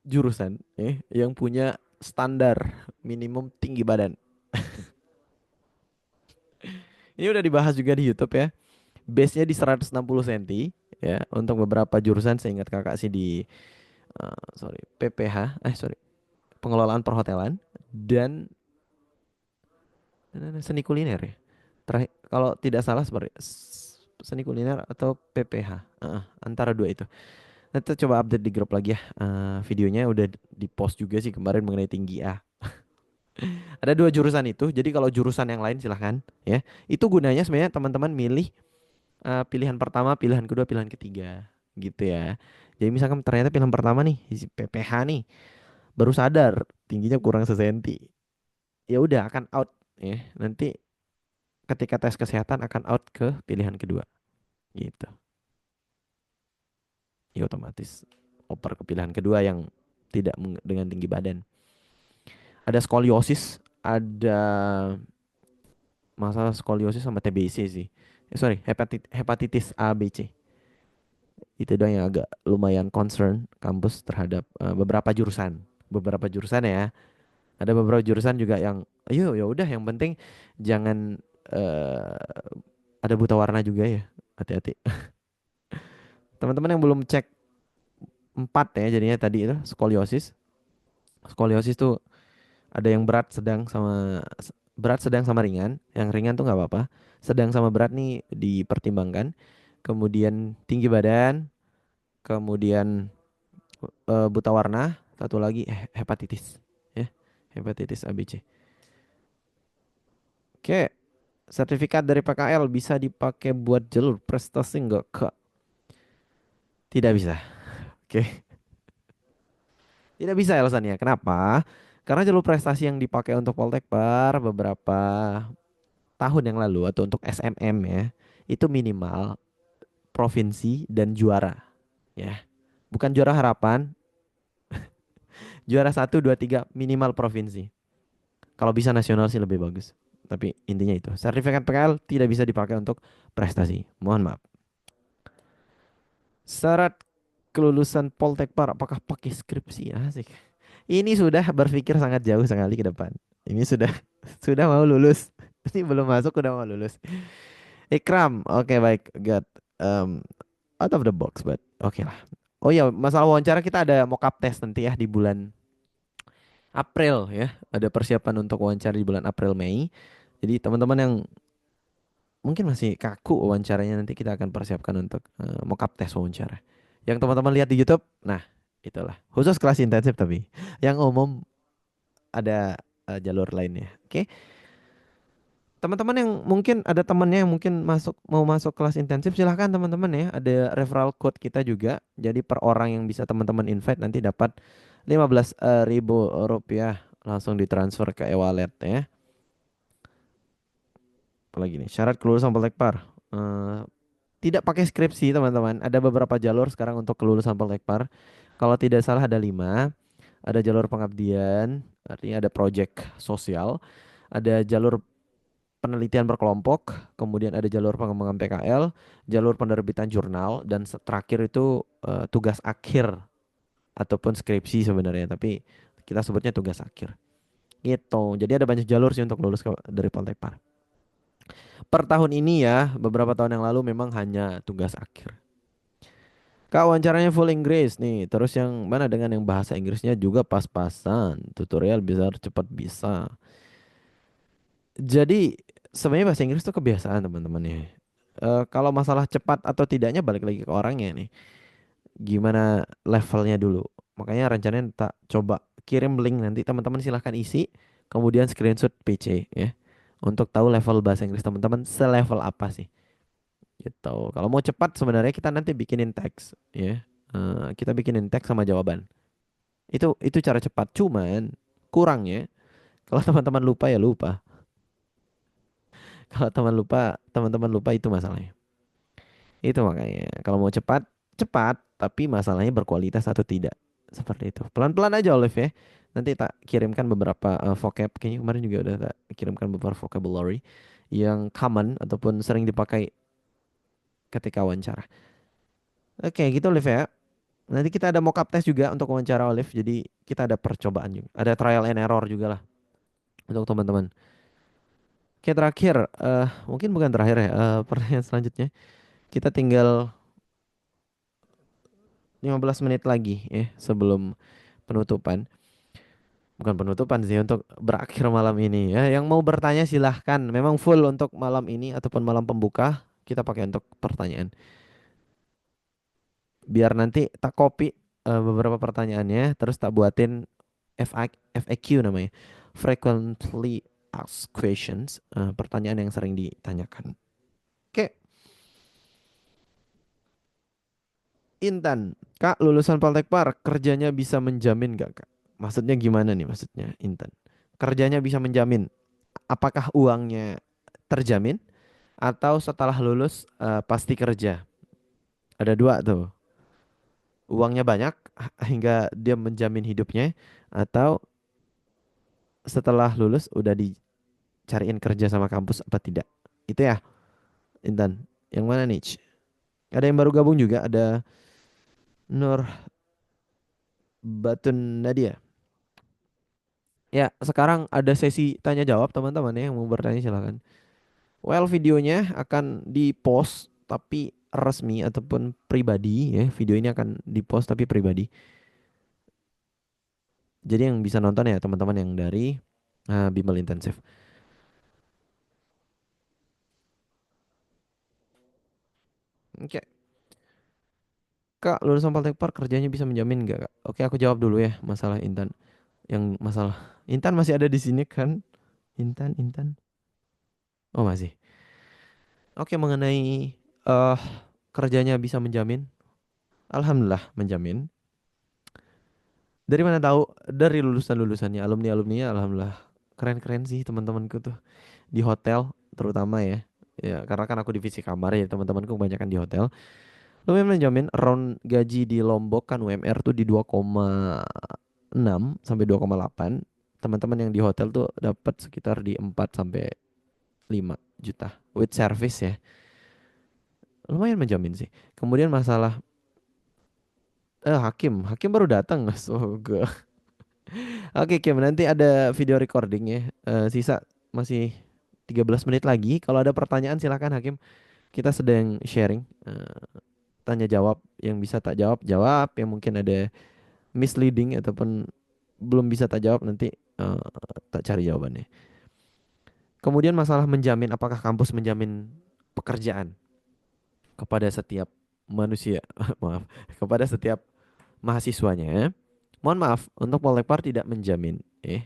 jurusan yang punya standar minimum tinggi badan. Ini udah dibahas juga di YouTube ya. Base-nya di 160 cm ya. Untuk beberapa jurusan saya ingat kakak sih di PPH, pengelolaan perhotelan dan seni kuliner ya. Terakhir, kalau tidak salah seperti seni kuliner atau PPH. Antara dua itu. Nanti coba update di grup lagi ya. Videonya udah di post juga sih kemarin mengenai tinggi A. Ada dua jurusan itu. Jadi kalau jurusan yang lain silahkan ya. Itu gunanya sebenarnya teman-teman milih pilihan pertama, pilihan kedua, pilihan ketiga gitu ya. Jadi misalkan ternyata pilihan pertama nih PPH nih, baru sadar tingginya kurang sesenti. Ya udah akan out ya. Nanti ketika tes kesehatan akan out ke pilihan kedua. Gitu. Ya otomatis oper ke pilihan kedua yang tidak dengan tinggi badan. Ada skoliosis, ada masalah skoliosis sama TBC sih. Hepatitis A, B, C. Itu doang yang agak lumayan concern kampus terhadap beberapa jurusan. Beberapa jurusan ya. Ada beberapa jurusan juga yang ayo ya udah yang penting jangan ada buta warna juga ya. Hati-hati. Teman-teman yang belum cek 4 ya jadinya tadi itu skoliosis. Skoliosis tuh ada yang berat, sedang sama ringan. Yang ringan tuh nggak apa-apa. Sedang sama berat nih dipertimbangkan. Kemudian tinggi badan, kemudian buta warna, satu lagi hepatitis, ya, hepatitis ABC. Oke, sertifikat dari PKL bisa dipakai buat jalur prestasi nggak Kak? Tidak bisa. Oke. Tidak bisa alasannya. Kenapa? Karena jalur prestasi yang dipakai untuk Poltekpar beberapa tahun yang lalu atau untuk SMM ya, itu minimal provinsi dan juara ya. Bukan juara harapan. Juara 1, 2, 3 minimal provinsi. Kalau bisa nasional sih lebih bagus. Tapi intinya itu. Sertifikat PKL tidak bisa dipakai untuk prestasi. Mohon maaf. Syarat kelulusan Poltekpar apakah pakai skripsi? Asik. Ini sudah berpikir sangat jauh sekali ke depan. Ini sudah sudah mau lulus. Ini belum masuk udah mau lulus. Ikram, oke baik, got out of the box, but oke lah. Oh ya, masalah wawancara kita ada mock up test nanti ya di bulan April ya. Ada persiapan untuk wawancara di bulan April Mei. Jadi teman-teman yang mungkin masih kaku wawancaranya nanti kita akan persiapkan untuk mock up test wawancara. Yang teman-teman lihat di YouTube, nah itulah. Khusus kelas intensif tapi yang umum ada jalur lainnya. Oke. Teman-teman yang mungkin ada temannya yang mungkin mau masuk kelas intensif silahkan teman-teman ya. Ada referral code kita juga. Jadi per orang yang bisa teman-teman invite nanti dapat 15.000 rupiah langsung ditransfer ke e-wallet ya. Apalagi nih syarat kelulusan Poltekpar. Tidak pakai skripsi teman-teman. Ada beberapa jalur sekarang untuk kelulusan Poltekpar. Kalau tidak salah ada 5. Ada jalur pengabdian, artinya ada project sosial. Ada jalur penelitian berkelompok, kemudian ada jalur pengembangan PKL, jalur penerbitan jurnal, dan terakhir itu tugas akhir ataupun skripsi sebenarnya, tapi kita sebutnya tugas akhir. Gitu. Jadi ada banyak jalur sih untuk lulus dari Poltekpar. Per tahun ini ya, beberapa tahun yang lalu memang hanya tugas akhir. Kak, wawancaranya full Inggris nih. Terus yang mana dengan yang bahasa Inggrisnya juga pas-pasan. Tutorial bisa cepat bisa. Jadi sebenarnya bahasa Inggris tuh kebiasaan teman-teman ya. Kalau masalah cepat atau tidaknya balik lagi ke orangnya nih. Gimana levelnya dulu. Makanya rencananya tak coba kirim link nanti teman-teman silahkan isi. Kemudian screenshot PC ya. Untuk tahu level bahasa Inggris teman-teman selevel apa sih. Gitu. Kalau mau cepat sebenarnya kita nanti bikinin teks ya. Kita bikinin teks sama jawaban. Itu cara cepat. Cuman kurangnya Kalau teman-teman lupa ya lupa. Kalau teman-teman lupa itu masalahnya. Itu makanya kalau mau cepat, cepat, tapi masalahnya berkualitas atau tidak. Seperti itu. Pelan-pelan aja Olive ya. Nanti tak kirimkan beberapa vocab. Kayaknya kemarin juga udah tak kirimkan beberapa vocabulary yang common ataupun sering dipakai ketika wawancara. Oke, gitu Olive ya. Nanti kita ada mock up test juga untuk wawancara Olive. Jadi kita ada percobaan juga. Ada trial and error juga lah untuk teman-teman. Oke, terakhir, mungkin bukan terakhir ya, pertanyaan selanjutnya. Kita tinggal 15 menit lagi ya sebelum penutupan. Bukan penutupan sih, untuk berakhir malam ini ya. Yang mau bertanya silahkan. Memang full untuk malam ini ataupun malam pembuka kita pakai untuk pertanyaan. Biar nanti tak copy beberapa pertanyaannya, terus tak buatin FAQ namanya. Frequently Asked Questions, pertanyaan yang sering ditanyakan. Oke, Intan, Kak lulusan Poltekpar, kerjanya bisa menjamin gak Kak? Maksudnya gimana nih maksudnya Intan? Kerjanya bisa menjamin, apakah uangnya terjamin atau setelah lulus pasti kerja? Ada dua tuh. Uangnya banyak hingga dia menjamin hidupnya, atau setelah lulus udah dicariin kerja sama kampus apa tidak? Itu ya, Intan. Yang mana nih? Ada yang baru gabung juga, ada Nur Batun Nadia. Ya, sekarang ada sesi tanya jawab teman-teman ya, yang mau bertanya silakan. Well, videonya akan di-post tapi resmi ataupun pribadi ya. Video ini akan di-post tapi pribadi. Jadi yang bisa nonton ya teman-teman yang dari Bimbel Intensif. Oke. Kak, lulusan Poltekpar kerjanya bisa menjamin nggak, Kak? Oke, aku jawab dulu ya masalah Intan. Yang masalah Intan masih ada di sini kan? Intan. Oh, masih. Oke, mengenai kerjanya bisa menjamin. Alhamdulillah menjamin. Dari mana tahu? Dari lulusan-lulusannya, alumni-alumninya alhamdulillah. Keren-keren sih teman-temanku tuh di hotel terutama ya. Ya, karena kan aku divisi kamar ya, teman-temanku kebanyakan di hotel. Lumayan menjamin, around gaji di Lombok kan UMR tuh di 2,6 sampai 2,8. Teman-teman yang di hotel tuh dapat sekitar di 4 sampai 5 juta with service ya. Lumayan menjamin sih. Kemudian masalah Hakim baru datang. Astaga. Oke Kim, nanti ada video recording ya. Sisa masih 13 menit lagi. Kalau ada pertanyaan silakan Hakim. Kita sedang sharing, tanya jawab, yang bisa tak jawab jawab, yang mungkin ada misleading ataupun belum bisa tak jawab nanti tak cari jawabannya. Kemudian masalah menjamin, apakah kampus menjamin pekerjaan kepada setiap manusia, maaf, kepada setiap mahasiswanya. Mohon maaf, untuk Poltekpar tidak menjamin.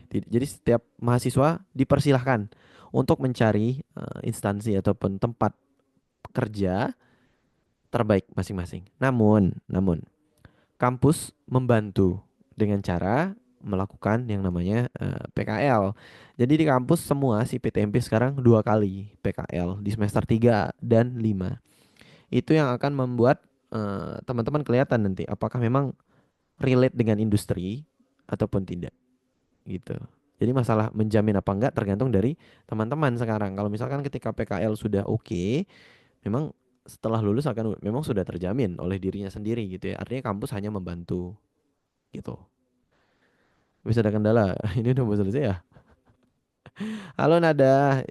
Jadi setiap mahasiswa dipersilahkan untuk mencari instansi ataupun tempat kerja terbaik masing-masing. Namun, kampus membantu dengan cara melakukan yang namanya PKL. Jadi di kampus semua si PTMP sekarang 2 kali PKL di semester 3 dan 5. Itu yang akan membuat teman-teman kelihatan nanti apakah memang relate dengan industri ataupun tidak gitu. Jadi masalah menjamin apa enggak tergantung dari teman-teman sekarang. Kalau misalkan ketika PKL sudah oke, memang setelah lulus akan memang sudah terjamin oleh dirinya sendiri gitu ya. Artinya kampus hanya membantu gitu. Bisa ada kendala. Ini udah mau selesai ya? Halo Nada.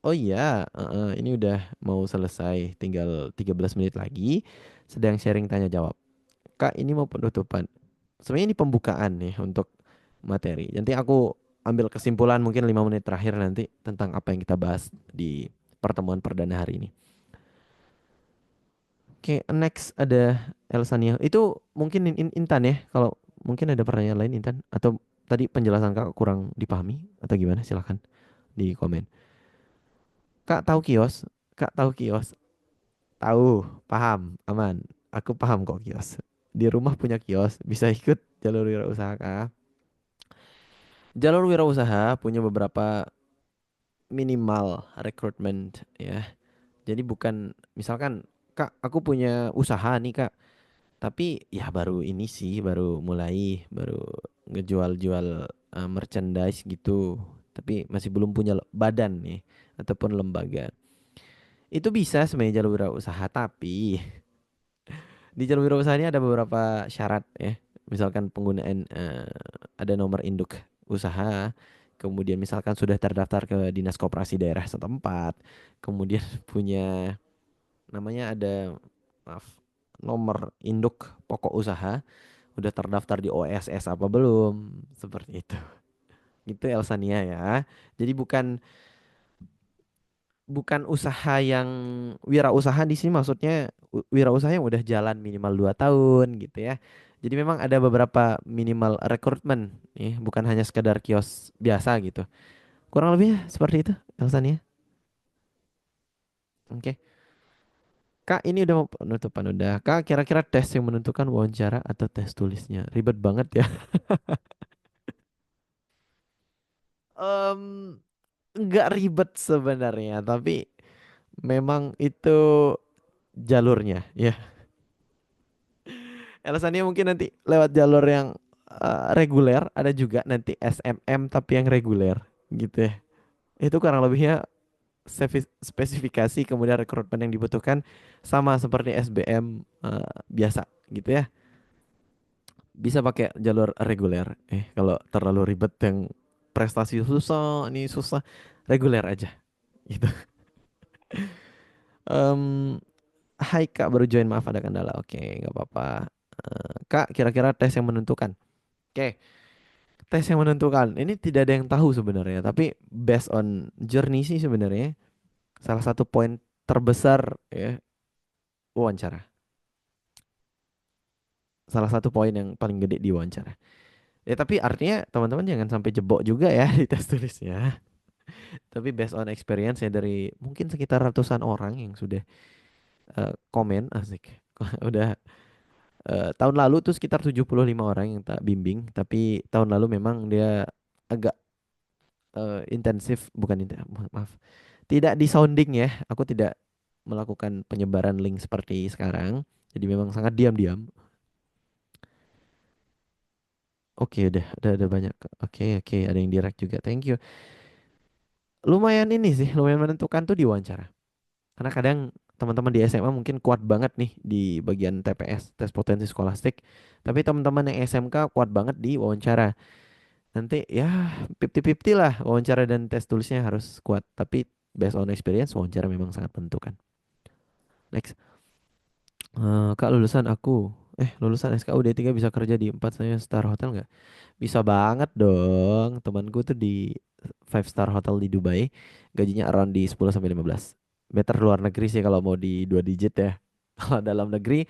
Oh iya, ini udah mau selesai. Tinggal 13 menit lagi. Sedang sharing tanya jawab. Kak, ini mau penutupan. Sebenarnya ini pembukaan nih untuk materi. Nanti aku ambil kesimpulan mungkin 5 menit terakhir nanti tentang apa yang kita bahas di pertemuan perdana hari ini. Oke, next ada Elsania. Itu mungkin Intan ya. Kalau mungkin ada pertanyaan lain Intan, atau tadi penjelasan Kak kurang dipahami atau gimana? Silahkan di komen. Kak tahu kios? Kak tahu kios? Tahu, paham, aman. Aku paham kok kios. Di rumah punya kios, bisa ikut jalur wirausaha Kak. Jalur wirausaha punya beberapa minimal rekrutmen ya. Jadi bukan misalkan Kak, aku punya usaha nih Kak, tapi ya baru ini sih, baru ngejual-jual merchandise gitu. Tapi masih belum punya badan nih ataupun lembaga. Itu bisa sebenarnya jalur wirausaha, tapi di jalur wirausaha ini ada beberapa syarat ya. Misalkan penggunaan ada nomor induk usaha, kemudian misalkan sudah terdaftar ke Dinas Koperasi daerah setempat, kemudian punya namanya ada maaf nomor induk pokok usaha, udah terdaftar di OSS apa belum, seperti itu. Gitu Elsania ya. Jadi bukan bukan usaha yang wirausaha di sini maksudnya wirausaha yang udah jalan minimal 2 tahun gitu ya. Jadi memang ada beberapa minimal rekrutmen ya, bukan hanya sekedar kios biasa gitu. Kurang lebihnya seperti itu Elsania. Oke. Kak, ini udah mau penutupan udah. Kak, kira-kira tes yang menentukan wawancara atau tes tulisnya? Ribet banget ya. Em, nggak ribet sebenarnya, tapi memang itu jalurnya ya. Alasannya mungkin nanti lewat jalur yang reguler, ada juga nanti SMM tapi yang reguler gitu ya. Itu kurang lebihnya spesifikasi kemudian rekrutmen yang dibutuhkan sama seperti SBM biasa gitu ya. Bisa pakai jalur reguler. Kalau terlalu ribet yang prestasi susah, ini susah, reguler aja gitu. Em, Hai Kak, baru join, maaf ada kendala. Oke, nggak apa-apa. Kak, kira-kira tes yang menentukan. Oke, tes yang menentukan. Ini tidak ada yang tahu sebenarnya, tapi based on journey sih sebenarnya salah satu poin terbesar ya wawancara. Salah satu poin yang paling gede di wawancara. Ya tapi artinya teman-teman jangan sampai jebok juga ya di tes tulisnya. Tapi based on experience ya dari mungkin sekitar ratusan orang yang sudah komen asik. Udah tahun lalu tuh sekitar 75 orang yang tak bimbing, tapi tahun lalu memang dia agak intensif, bukan maaf. Tidak di sounding ya. Aku tidak melakukan penyebaran link seperti sekarang. Jadi memang sangat diam-diam. Oke, udah banyak. Oke, ada yang direct juga. Thank you. Lumayan ini sih, lumayan menentukan tuh di wawancara. Karena kadang teman-teman di SMA mungkin kuat banget nih di bagian TPS, tes potensi skolastik. Tapi teman-teman yang SMK kuat banget di wawancara. Nanti ya 50-50 lah, wawancara dan tes tulisnya harus kuat. Tapi based on experience, wawancara memang sangat menentukan. Next. Kak, lulusan aku. Lulusan SKUD 3 bisa kerja di 4 saya star hotel nggak? Bisa banget dong. Temanku tuh di 5 star hotel di Dubai. Gajinya around di 10 sampai 15. Better luar negeri sih kalau mau di 2 digit ya. Kalau dalam negeri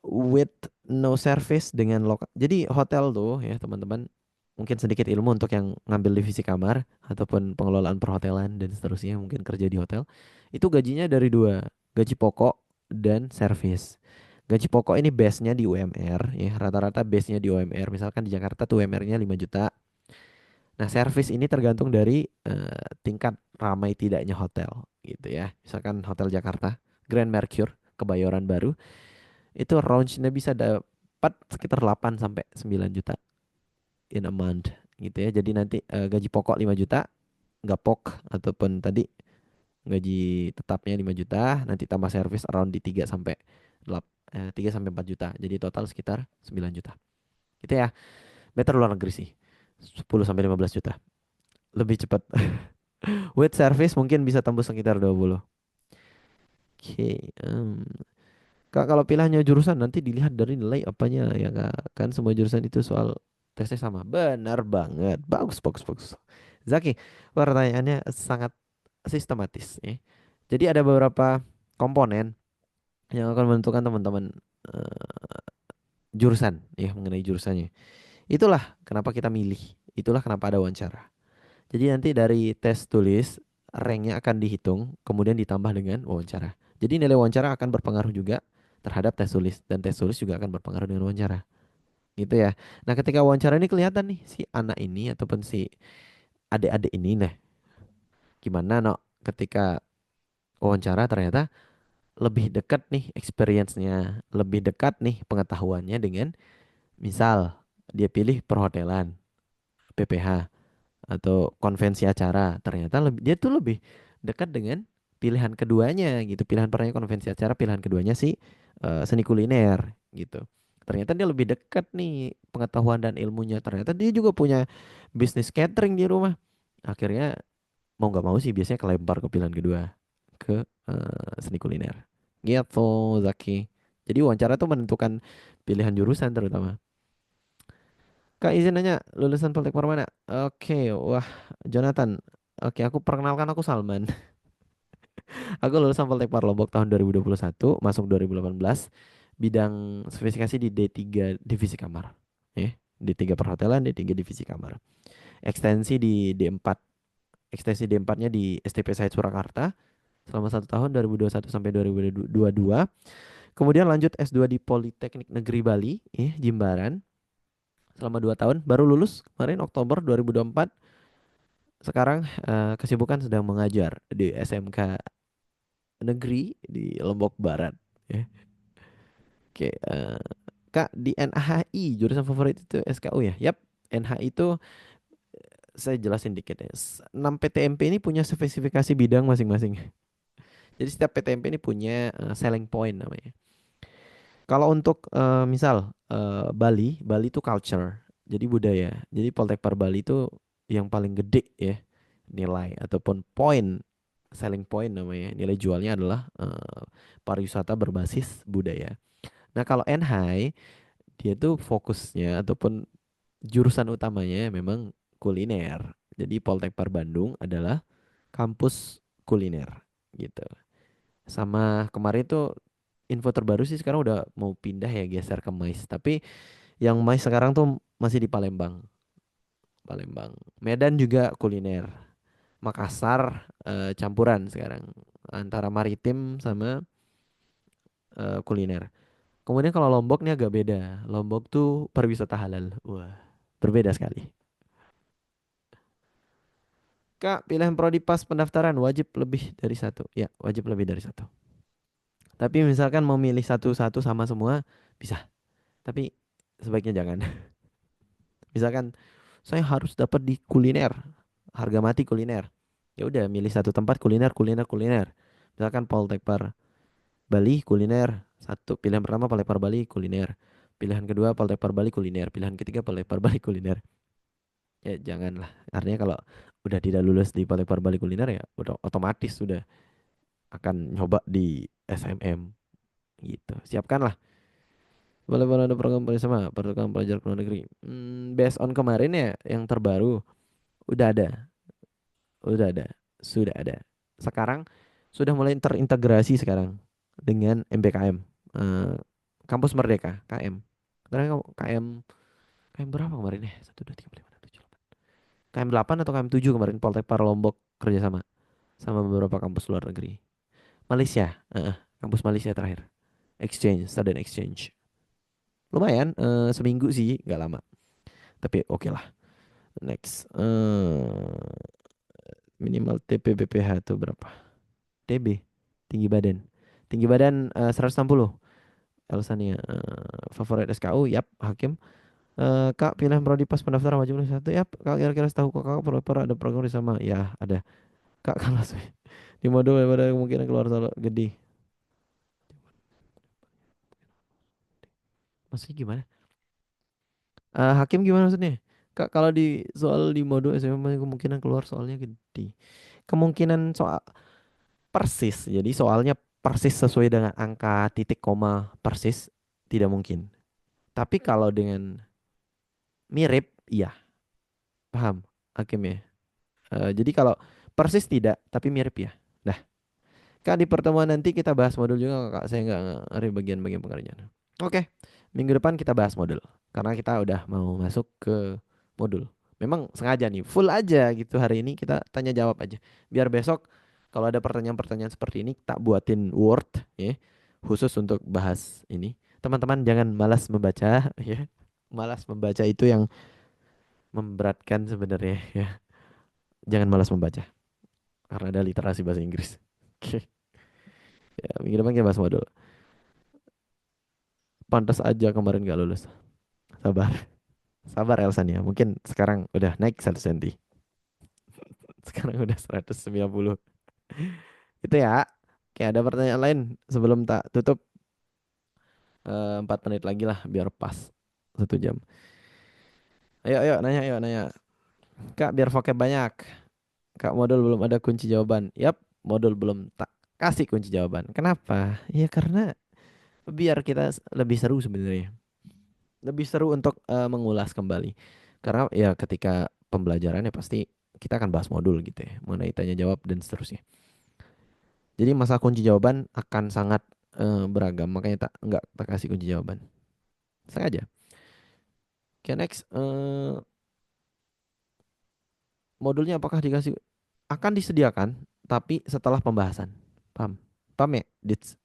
with no service dengan lokal. Jadi hotel tuh ya teman-teman, mungkin sedikit ilmu untuk yang ngambil divisi kamar ataupun pengelolaan perhotelan dan seterusnya, mungkin kerja di hotel. Itu gajinya dari dua, gaji pokok dan servis. Gaji pokok ini base-nya di UMR ya, rata-rata base-nya di UMR. Misalkan di Jakarta tuh UMR-nya 5 juta. Nah, servis ini tergantung dari tingkat ramai tidaknya hotel gitu ya. Misalkan Hotel Jakarta, Grand Mercure, Kebayoran Baru, itu range-nya bisa dapat sekitar 8 sampai 9 juta in a month gitu ya. Jadi nanti gaji pokok 5 juta, gapok ataupun tadi gaji tetapnya 5 juta, nanti tambah servis around di 3 sampai 3 sampai 4 juta. Jadi total sekitar 9 juta. Gitu ya. Better luar negeri sih. 10 sampai 15 juta. Lebih cepat. With service mungkin bisa tembus sekitar 20. Oke. Kak, kalau pilihannya jurusan nanti dilihat dari nilai apanya ya Kak. Kan semua jurusan itu soal tesnya sama. Benar banget. Bagus, bagus, bagus. Zaki, pertanyaannya sangat sistematis ya. Jadi ada beberapa komponen yang akan menentukan teman-teman eh, jurusan ya, mengenai jurusannya. Itulah kenapa kita milih. Itulah kenapa ada wawancara. Jadi nanti dari tes tulis ranknya akan dihitung, kemudian ditambah dengan wawancara. Jadi nilai wawancara akan berpengaruh juga terhadap tes tulis, dan tes tulis juga akan berpengaruh dengan wawancara. gitu ya. Nah, ketika wawancara ini kelihatan nih si anak ini ataupun si adik-adik ini nah, gimana no ketika wawancara ternyata lebih dekat nih experience-nya, lebih dekat nih pengetahuannya dengan misal dia pilih perhotelan, PPH atau konvensi acara, ternyata dia tuh lebih dekat dengan pilihan keduanya gitu. Pilihan pertama konvensi acara, pilihan keduanya sih seni kuliner gitu. Ternyata dia lebih dekat nih pengetahuan dan ilmunya. Ternyata dia juga punya bisnis catering di rumah. Akhirnya mau nggak mau sih biasanya kelempar ke pilihan kedua ke seni kuliner. Gitu, Zaki. Jadi wawancara tuh menentukan pilihan jurusan terutama. Kak izin nanya, lulusan Poltek mana? Oke, wah Jonathan. Oke, aku perkenalkan aku Salman. Aku lulusan Poltek Lombok tahun 2021, masuk 2018. Bidang spesifikasi di D3 divisi kamar. D3 perhotelan, D3 divisi kamar. Ekstensi di D4. Ekstensi D4-nya di STP Said Surakarta selama 1 tahun 2021 sampai 2022. Kemudian lanjut S2 di Politeknik Negeri Bali, Jimbaran selama 2 tahun. Baru lulus kemarin Oktober 2024. Sekarang kesibukan sedang mengajar di SMK Negeri di Lombok Barat. Ya. Oke, Kak di NHI jurusan favorit itu SKU ya? Yap, NHI itu saya jelasin dikit ya. 6 PTMP ini punya spesifikasi bidang masing-masing. Jadi setiap PTMP ini punya selling point namanya. Kalau untuk misal Bali itu culture, jadi budaya. Jadi Poltekpar Bali itu yang paling gede ya nilai ataupun point, selling point namanya. Nilai jualnya adalah pariwisata berbasis budaya. Nah kalau NHI dia tuh fokusnya ataupun jurusan utamanya memang kuliner. Jadi Poltekpar Bandung adalah kampus kuliner gitu. Sama kemarin tuh info terbaru sih sekarang udah mau pindah ya geser ke MAIS. Tapi yang MAIS sekarang tuh masih di Palembang. Palembang. Medan juga kuliner. Makassar campuran sekarang antara maritim sama kuliner. Kemudian kalau Lombok nih agak beda. Lombok tuh pariwisata halal. Wah, berbeda sekali. Kak, pilihan prodi pas pendaftaran wajib lebih dari satu. Ya, wajib lebih dari satu. Tapi misalkan mau milih satu-satu sama semua, bisa. Tapi sebaiknya jangan. Misalkan saya harus dapat di kuliner, harga mati kuliner. Ya udah milih satu tempat kuliner, kuliner, kuliner. Misalkan Poltekpar Bali kuliner, satu pilihan pertama Poltekpar Bali kuliner. Pilihan kedua Poltekpar Bali kuliner, pilihan ketiga Poltekpar Bali kuliner. Ya janganlah. Artinya kalau udah tidak lulus di Poltekpar Bali kuliner ya udah otomatis sudah akan nyoba di SMM gitu. Siapkanlah. Boleh boleh ada program bersama program pelajar ke luar negeri. Based on kemarin ya yang terbaru udah ada, udah ada, sudah ada. Sekarang sudah mulai terintegrasi sekarang dengan MBKM, Kampus Merdeka KM. Karena KM KM berapa kemarin ya? 1, 2, 3, 4, 5, 6, 7, 8. KM 8 atau KM 7 kemarin Poltekpar Lombok kerjasama sama beberapa kampus luar negeri. Malaysia, kampus Malaysia terakhir. Exchange, student exchange. Lumayan, seminggu sih, nggak lama. Tapi oke lah. Next, minimal TP BPH itu berapa? TB, tinggi badan. Tinggi badan 160. Alasannya favorit SKU, yap, hakim. Kak, pilihan prodi pas pendaftaran wajib lulus satu, yap. Kak, kira-kira setahu kak ada program di sama? Ya, ada. Kak, kalau di modul daripada kemungkinan keluar solo gede. Maksudnya gimana? Hakim gimana maksudnya? Kak, kalau di soal di modul SMA kemungkinan keluar soalnya gede. Kemungkinan soal persis. Jadi soalnya persis sesuai dengan angka titik koma persis tidak mungkin. Tapi kalau dengan mirip, iya. Paham, Hakim ya. Jadi kalau persis tidak, tapi mirip ya. Nah, Kak di pertemuan nanti kita bahas modul juga Kak. Saya nggak ngerti bagian-bagian pengerjaan. Oke, minggu depan kita bahas modul. Karena kita udah mau masuk ke modul. Memang sengaja nih, full aja gitu hari ini kita tanya jawab aja. Biar besok kalau ada pertanyaan-pertanyaan seperti ini tak buatin Word ya, khusus untuk bahas ini. Teman-teman jangan malas membaca ya. Malas membaca itu yang memberatkan sebenarnya ya. Jangan malas membaca karena ada literasi bahasa Inggris. Oke. Ya, minggu depan kita bahas modul. Pantas aja kemarin gak lulus. Sabar. Sabar Elsania. Mungkin sekarang udah naik 1 senti. Sekarang udah 190. Itu ya. Oke, ada pertanyaan lain sebelum tak tutup. 4 menit lagi lah biar pas 1 jam. Ayo, ayo, nanya, ayo, nanya. Kak, biar vocab banyak. Kak, modul belum ada kunci jawaban. Yap, modul belum tak kasih kunci jawaban. Kenapa? Ya karena biar kita lebih seru sebenarnya. Lebih seru untuk mengulas kembali. Karena ya ketika pembelajaran ya pasti kita akan bahas modul gitu ya. Mengenai tanya jawab dan seterusnya. Jadi masa kunci jawaban akan sangat beragam. Makanya tak kasih kunci jawaban. Sengaja. Oke, next. Modulnya apakah dikasih? Akan disediakan, tapi setelah pembahasan. Paham? Paham ya? Dits.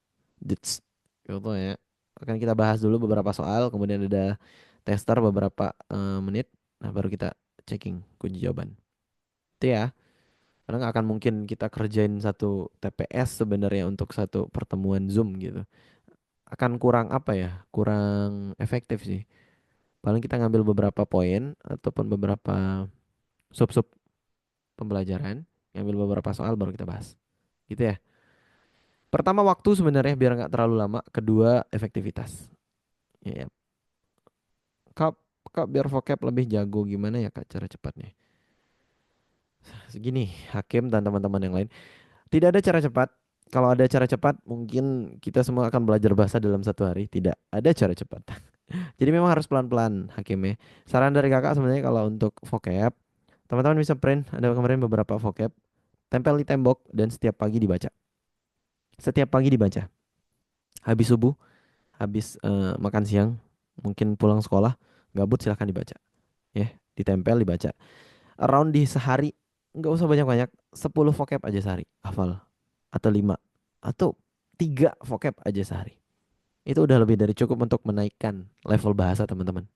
Gitu ya. Akan kita bahas dulu beberapa soal, kemudian ada tester beberapa menit. Nah, baru kita checking kunci jawaban. Itu ya. Karena nggak akan mungkin kita kerjain satu TPS sebenarnya untuk satu pertemuan Zoom gitu. Akan kurang apa ya? Kurang efektif sih. Paling kita ngambil beberapa poin ataupun beberapa sub-sub pembelajaran, ngambil beberapa soal baru kita bahas. Gitu ya. Pertama waktu sebenarnya biar nggak terlalu lama. Kedua efektivitas. Ya, ya. Kak, kak biar vocab lebih jago gimana ya kak cara cepatnya? Segini, Hakim dan teman-teman yang lain. Tidak ada cara cepat. Kalau ada cara cepat, mungkin kita semua akan belajar bahasa dalam 1 hari. Tidak ada cara cepat. Jadi memang harus pelan-pelan, Hakim ya. Saran dari kakak sebenarnya kalau untuk vocab, teman-teman bisa print. Ada kemarin beberapa vocab. Tempel di tembok dan setiap pagi dibaca. Setiap pagi dibaca. Habis subuh, habis makan siang, mungkin pulang sekolah, gabut silahkan dibaca. Ya, ditempel dibaca. Around di sehari, nggak usah banyak-banyak, 10 vocab aja sehari, hafal. Atau 5, atau 3 vocab aja sehari. Itu udah lebih dari cukup untuk menaikkan level bahasa teman-teman.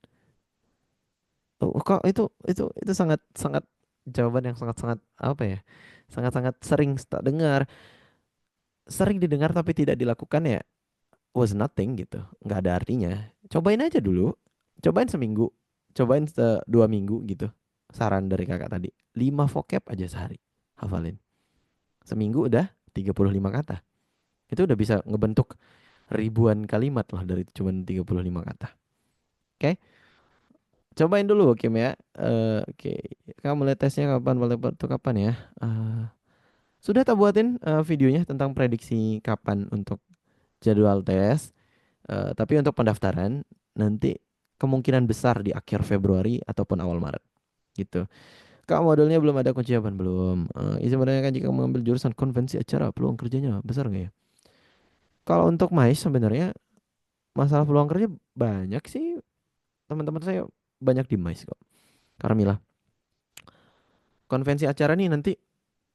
Oh, kok itu sangat sangat jawaban yang sangat-sangat apa ya? Sangat-sangat sering tak dengar. Sering didengar tapi tidak dilakukan ya was nothing gitu. Nggak ada artinya. Cobain aja dulu. Cobain seminggu. Cobain 2 minggu gitu. Saran dari kakak tadi. 5 vocab aja sehari. Hafalin. Seminggu udah 35 kata. Itu udah bisa ngebentuk ribuan kalimat loh dari cuman 35 kata. Oke? Cobain dulu Kim ya. Oke. Kamu mulai tesnya kapan? Boleh tuh kapan ya? Sudah tak buatin videonya tentang prediksi kapan untuk jadwal tes. Tapi untuk pendaftaran nanti kemungkinan besar di akhir Februari ataupun awal Maret gitu. Kak, modalnya belum ada kunci jawaban belum. Izin menanyakan jika mengambil jurusan konvensi acara peluang kerjanya besar nggak ya? Kalau untuk MAIS sebenarnya masalah peluang kerja banyak sih, teman-teman saya banyak di MAIS kok. Karmila. Konvensi acara nih nanti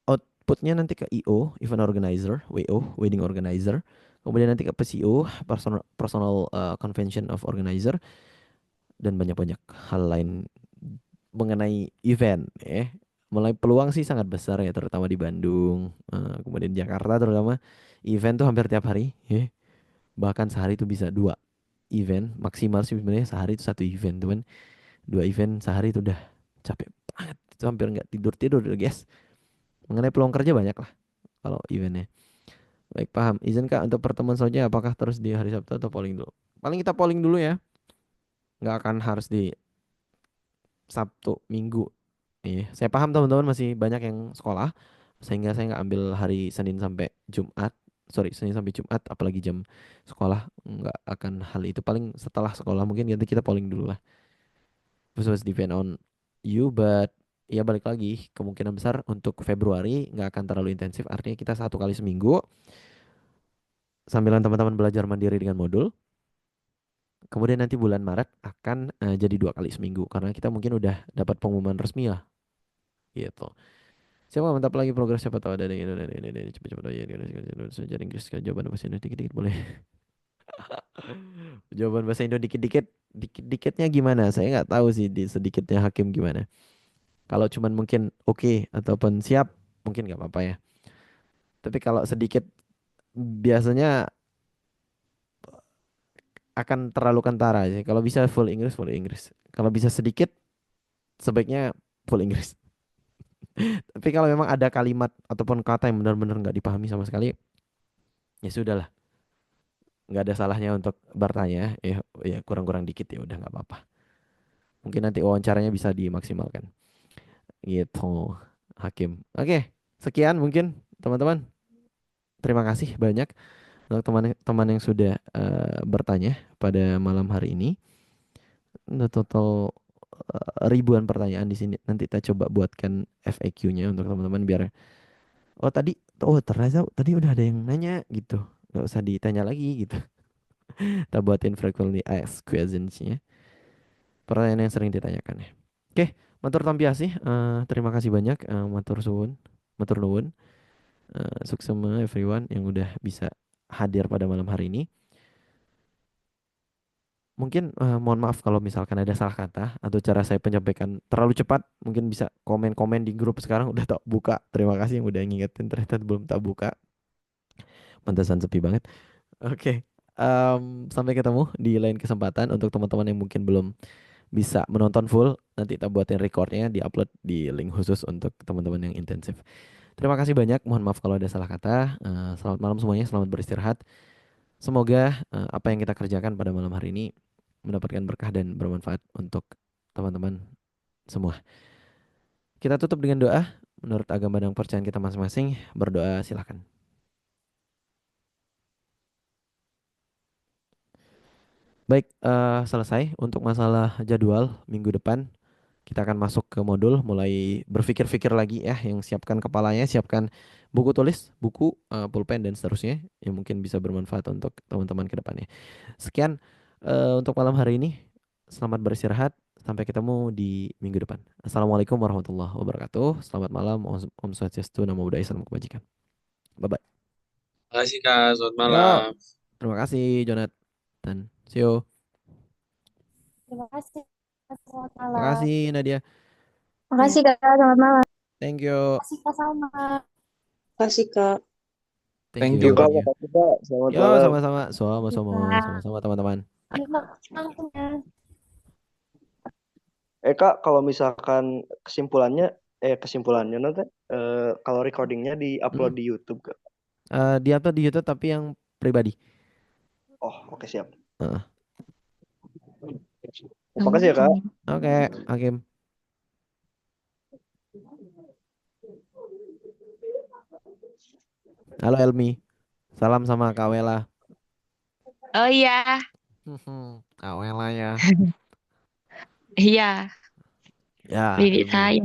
outputnya nanti ke IO, event organizer, WO, wedding organizer. Kemudian nanti ke PCO, personal convention of organizer, dan banyak-banyak hal lain mengenai event ya. Mulai peluang sih sangat besar ya, terutama di Bandung, kemudian Jakarta terutama event tuh hampir tiap hari ya. Bahkan sehari itu bisa 2 event maksimal sih sebenarnya, sehari itu 1 event teman. 2 event sehari itu udah capek banget, itu hampir nggak tidur guys. Mengenai peluang kerja banyak lah kalau eventnya. Baik, paham. Izin kak untuk pertemuan selanjutnya apakah terus di hari Sabtu atau polling dulu? Paling kita polling dulu ya, nggak akan harus di Sabtu Minggu. Iya, saya paham teman-teman masih banyak yang sekolah, sehingga saya nggak ambil hari Senin sampai Jumat. Sorry, Senin sampai Jumat, apalagi jam sekolah, nggak akan hal itu. Paling setelah sekolah mungkin nanti kita polling dulu lah. Terus depend on you, but ya balik lagi kemungkinan besar untuk Februari nggak akan terlalu intensif. Artinya kita 1 kali seminggu, sambilan teman-teman belajar mandiri dengan modul. Kemudian nanti bulan Maret akan jadi 2 kali seminggu karena kita mungkin udah dapat pengumuman resmi lah, gitu. Siapa mantap lagi progres, siapa tahu ada yang ini cepet-cepet aja jadi Inggris jawaban bahasa Indonesia dikit-dikit boleh. Jawaban bahasa Indo dikit-dikit Dikit-dikitnya gimana? Saya nggak tahu sih di sedikitnya Hakim gimana. Kalau cuman mungkin oke ataupun siap, mungkin nggak apa-apa ya. Tapi kalau sedikit biasanya akan terlalu kentara sih. Kalau bisa full Inggris, full Inggris. Kalau bisa sedikit, sebaiknya full Inggris. Tapi kalau memang ada kalimat ataupun kata yang benar-benar nggak dipahami sama sekali, ya sudahlah. Nggak ada salahnya untuk bertanya. Ya kurang-kurang dikit ya udah nggak apa-apa. Mungkin nanti wawancaranya bisa dimaksimalkan. Gitu, Hakim. Oke, sekian mungkin teman-teman. Terima kasih banyak untuk teman-teman yang sudah bertanya pada malam hari ini. Ada total ribuan pertanyaan di sini. Nanti kita coba buatkan FAQ-nya untuk teman-teman biar ternyata tadi udah ada yang nanya gitu. Nggak usah ditanya lagi gitu. Kita buatin frequently asked questions-nya. Pertanyaan yang sering ditanyakan ya. Oke, matur tampiasih. Terima kasih banyak. Matur suwun. Matur nuwun. Suksema everyone yang udah bisa hadir pada malam hari ini. Mungkin mohon maaf kalau misalkan ada salah kata atau cara saya penyampaikan terlalu cepat. Mungkin bisa komen-komen di grup sekarang udah tak buka. Terima kasih yang udah ngingetin, ternyata belum tak buka. Pantesan sepi banget. Oke. Sampai ketemu di lain kesempatan. Untuk teman-teman yang mungkin belum bisa menonton full, nanti kita buatin recordnya, di-upload di link khusus untuk teman-teman yang intensif. Terima kasih banyak. Mohon maaf kalau ada salah kata. Selamat malam semuanya. Selamat beristirahat. Semoga apa yang kita kerjakan pada malam hari ini mendapatkan berkah dan bermanfaat untuk teman-teman semua. Kita tutup dengan doa. Menurut agama dan kepercayaan kita masing-masing, berdoa silakan. Baik, selesai untuk masalah jadwal minggu depan. Kita akan masuk ke modul, mulai berpikir-pikir lagi ya, yang siapkan kepalanya, siapkan buku tulis, buku, pulpen dan seterusnya yang mungkin bisa bermanfaat untuk teman-teman ke depannya. Sekian untuk malam hari ini. Selamat beristirahat. Sampai ketemu di minggu depan. Assalamualaikum warahmatullahi wabarakatuh. Selamat malam. Om Swastiastu, Namo Buddhaya, Salam Kebajikan. Bye bye. Terima kasih Kak, selamat Yo, malam. terima kasih Jonathan. See you. Terima kasih. Selamat Terima malam. kasih Nadia. Terima kasih Kak. Selamat malam. Thank you. Terima kasih Kak Salma. Kasih Kak. Thank Thank you. you Kak. Makasih Kak. Selamat Yo, malam. sama-sama. Sama-sama. Kak. Sama-sama teman-teman. Ayo malamnya. Kak, kalau misalkan kesimpulannya nanti kalau recordingnya di-upload di YouTube Kak. Di-upload di YouTube tapi yang pribadi. Oh, oke siap. Heeh. Makasih ya Kak. Oke, Hakim. Halo Elmi. Salam sama Kak Wela. Oh iya, Kak Wela ya. iya, Ya, Bibi Elmi. saya.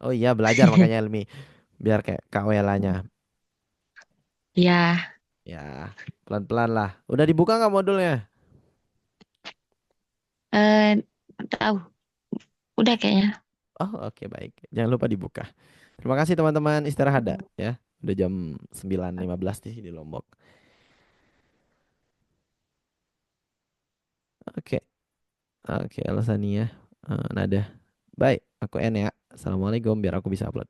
Oh iya, belajar makanya Elmi. Biar kayak Kak Welanya. Iya, Ya, pelan-pelan lah. Udah dibuka nggak modulnya? tahu. Udah kayaknya. Oh, oke baik. Jangan lupa dibuka. Terima kasih teman-teman. Istirahat dah ya. Udah jam 9.15 di Lombok. Oke. Oke, Alasania. Nada. Baik, aku N ya. Assalamualaikum biar aku bisa upload.